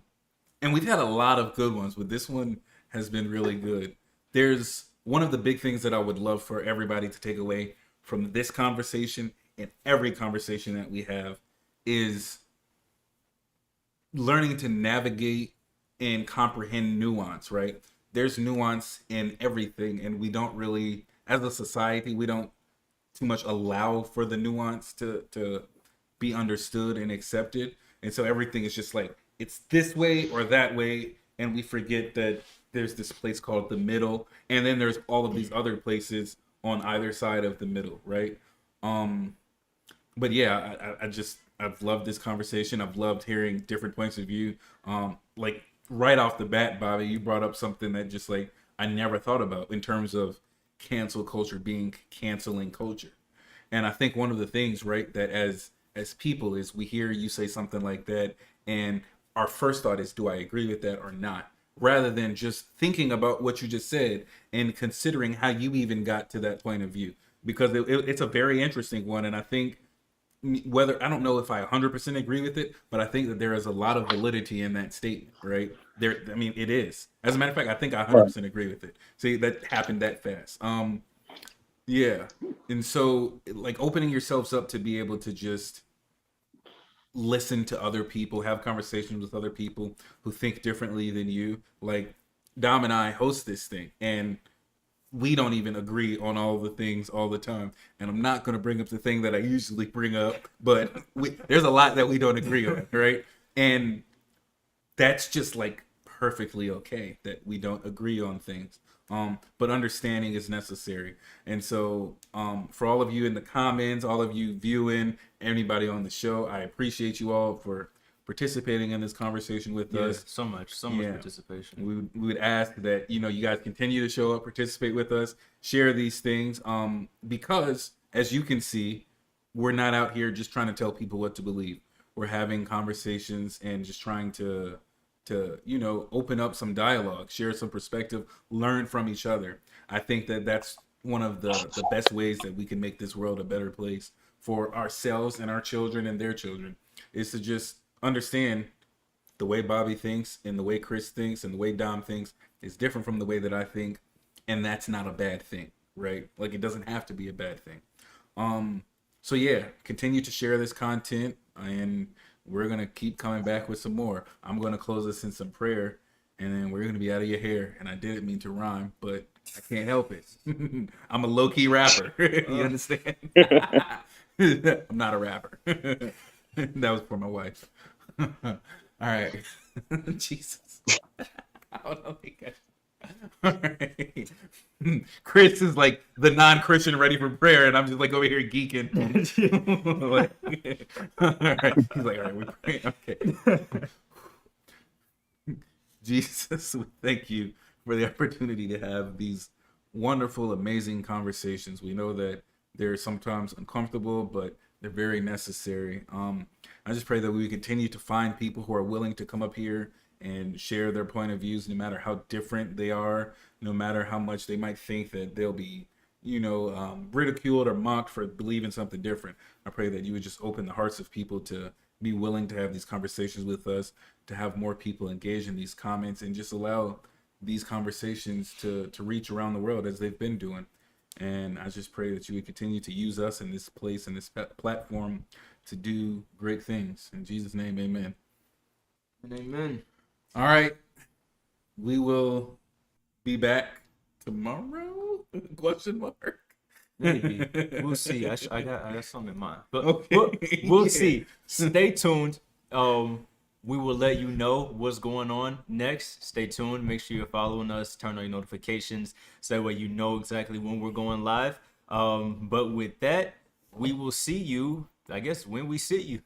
we've had a lot of good ones, but this one has been really good. There's one of the big things that I would love for everybody to take away from this conversation and every conversation that we have is learning to navigate and comprehend nuance, right? There's nuance in everything, and we don't really, as a society, we don't too much allow for the nuance to be understood and accepted. And so everything is just like, it's this way or that way, and we forget that there's this place called the middle, and then there's all of these other places on either side of the middle, right? But yeah, I've loved this conversation. I've loved hearing different points of view. Like right off the bat, Bobby, you brought up something that just like I never thought about in terms of cancel culture being canceling culture. And I think one of the things, right, that as people is we hear you say something like that, and our first thought is, do I agree with that or not? Rather than just thinking about what you just said and considering how you even got to that point of view. Because it's a very interesting one. And I think whether, I don't know if I 100% agree with it, but I think that there is a lot of validity in that statement, right? There, I mean, it is. As a matter of fact, I think I 100% agree with it. See, that happened that fast. Yeah. And so, like, opening yourselves up to be able to just listen to other people, have conversations with other people who think differently than you. Like, Dom and I host this thing, and we don't even agree on all the things all the time. And I'm not going to bring up the thing that I usually bring up, but there's a lot that we don't agree on, right? And that's just like perfectly okay that we don't agree on things. But understanding is necessary. And so for all of you in the comments, all of you viewing, anybody on the show, I appreciate you all for participating in this conversation with us.
So much participation.
We would ask that, you know, you guys continue to show up, participate with us, share these things, because as you can see, we're not out here just trying to tell people what to believe. We're having conversations and just trying to you know, open up some dialogue, share some perspective, learn from each other. I think that that's one of the best ways that we can make this world a better place for ourselves and our children and their children, is to just understand the way Bobby thinks and the way Chris thinks and the way Dom thinks is different from the way that I think, and that's not a bad thing, right? Like, it doesn't have to be a bad thing. So yeah, continue to share this content, and we're going to keep coming back with some more. I'm going to close this in some prayer, and then we're going to be out of your hair. And I didn't mean to rhyme, but I can't help it. I'm a low-key rapper. You understand? I'm not a rapper. That was for my wife. All right. Jesus. I don't know. All right. Chris is like the non-Christian ready for prayer, and I'm just like over here geeking. Like, all right. He's like, all right, we pray. Okay. Jesus, we thank you for the opportunity to have these wonderful, amazing conversations. We know that they're sometimes uncomfortable, but they're very necessary. I just pray that we continue to find people who are willing to come up here and share their point of views, no matter how different they are, no matter how much they might think that they'll be, you know, ridiculed or mocked for believing something different. I pray that you would just open the hearts of people to be willing to have these conversations with us, to have more people engage in these comments, and just allow these conversations to reach around the world as they've been doing. And I just pray that you would continue to use us in this place and this platform to do great things. In Jesus' name, amen.
Amen.
All right. We will be back tomorrow? Question mark.
Maybe. We'll see. I got something in mind. But
Okay.
we'll see. Stay tuned. We will let you know what's going on next. Stay tuned. Make sure you're following us. Turn on your notifications so that way you know exactly when we're going live. But with that, we will see you, I guess, when we see you.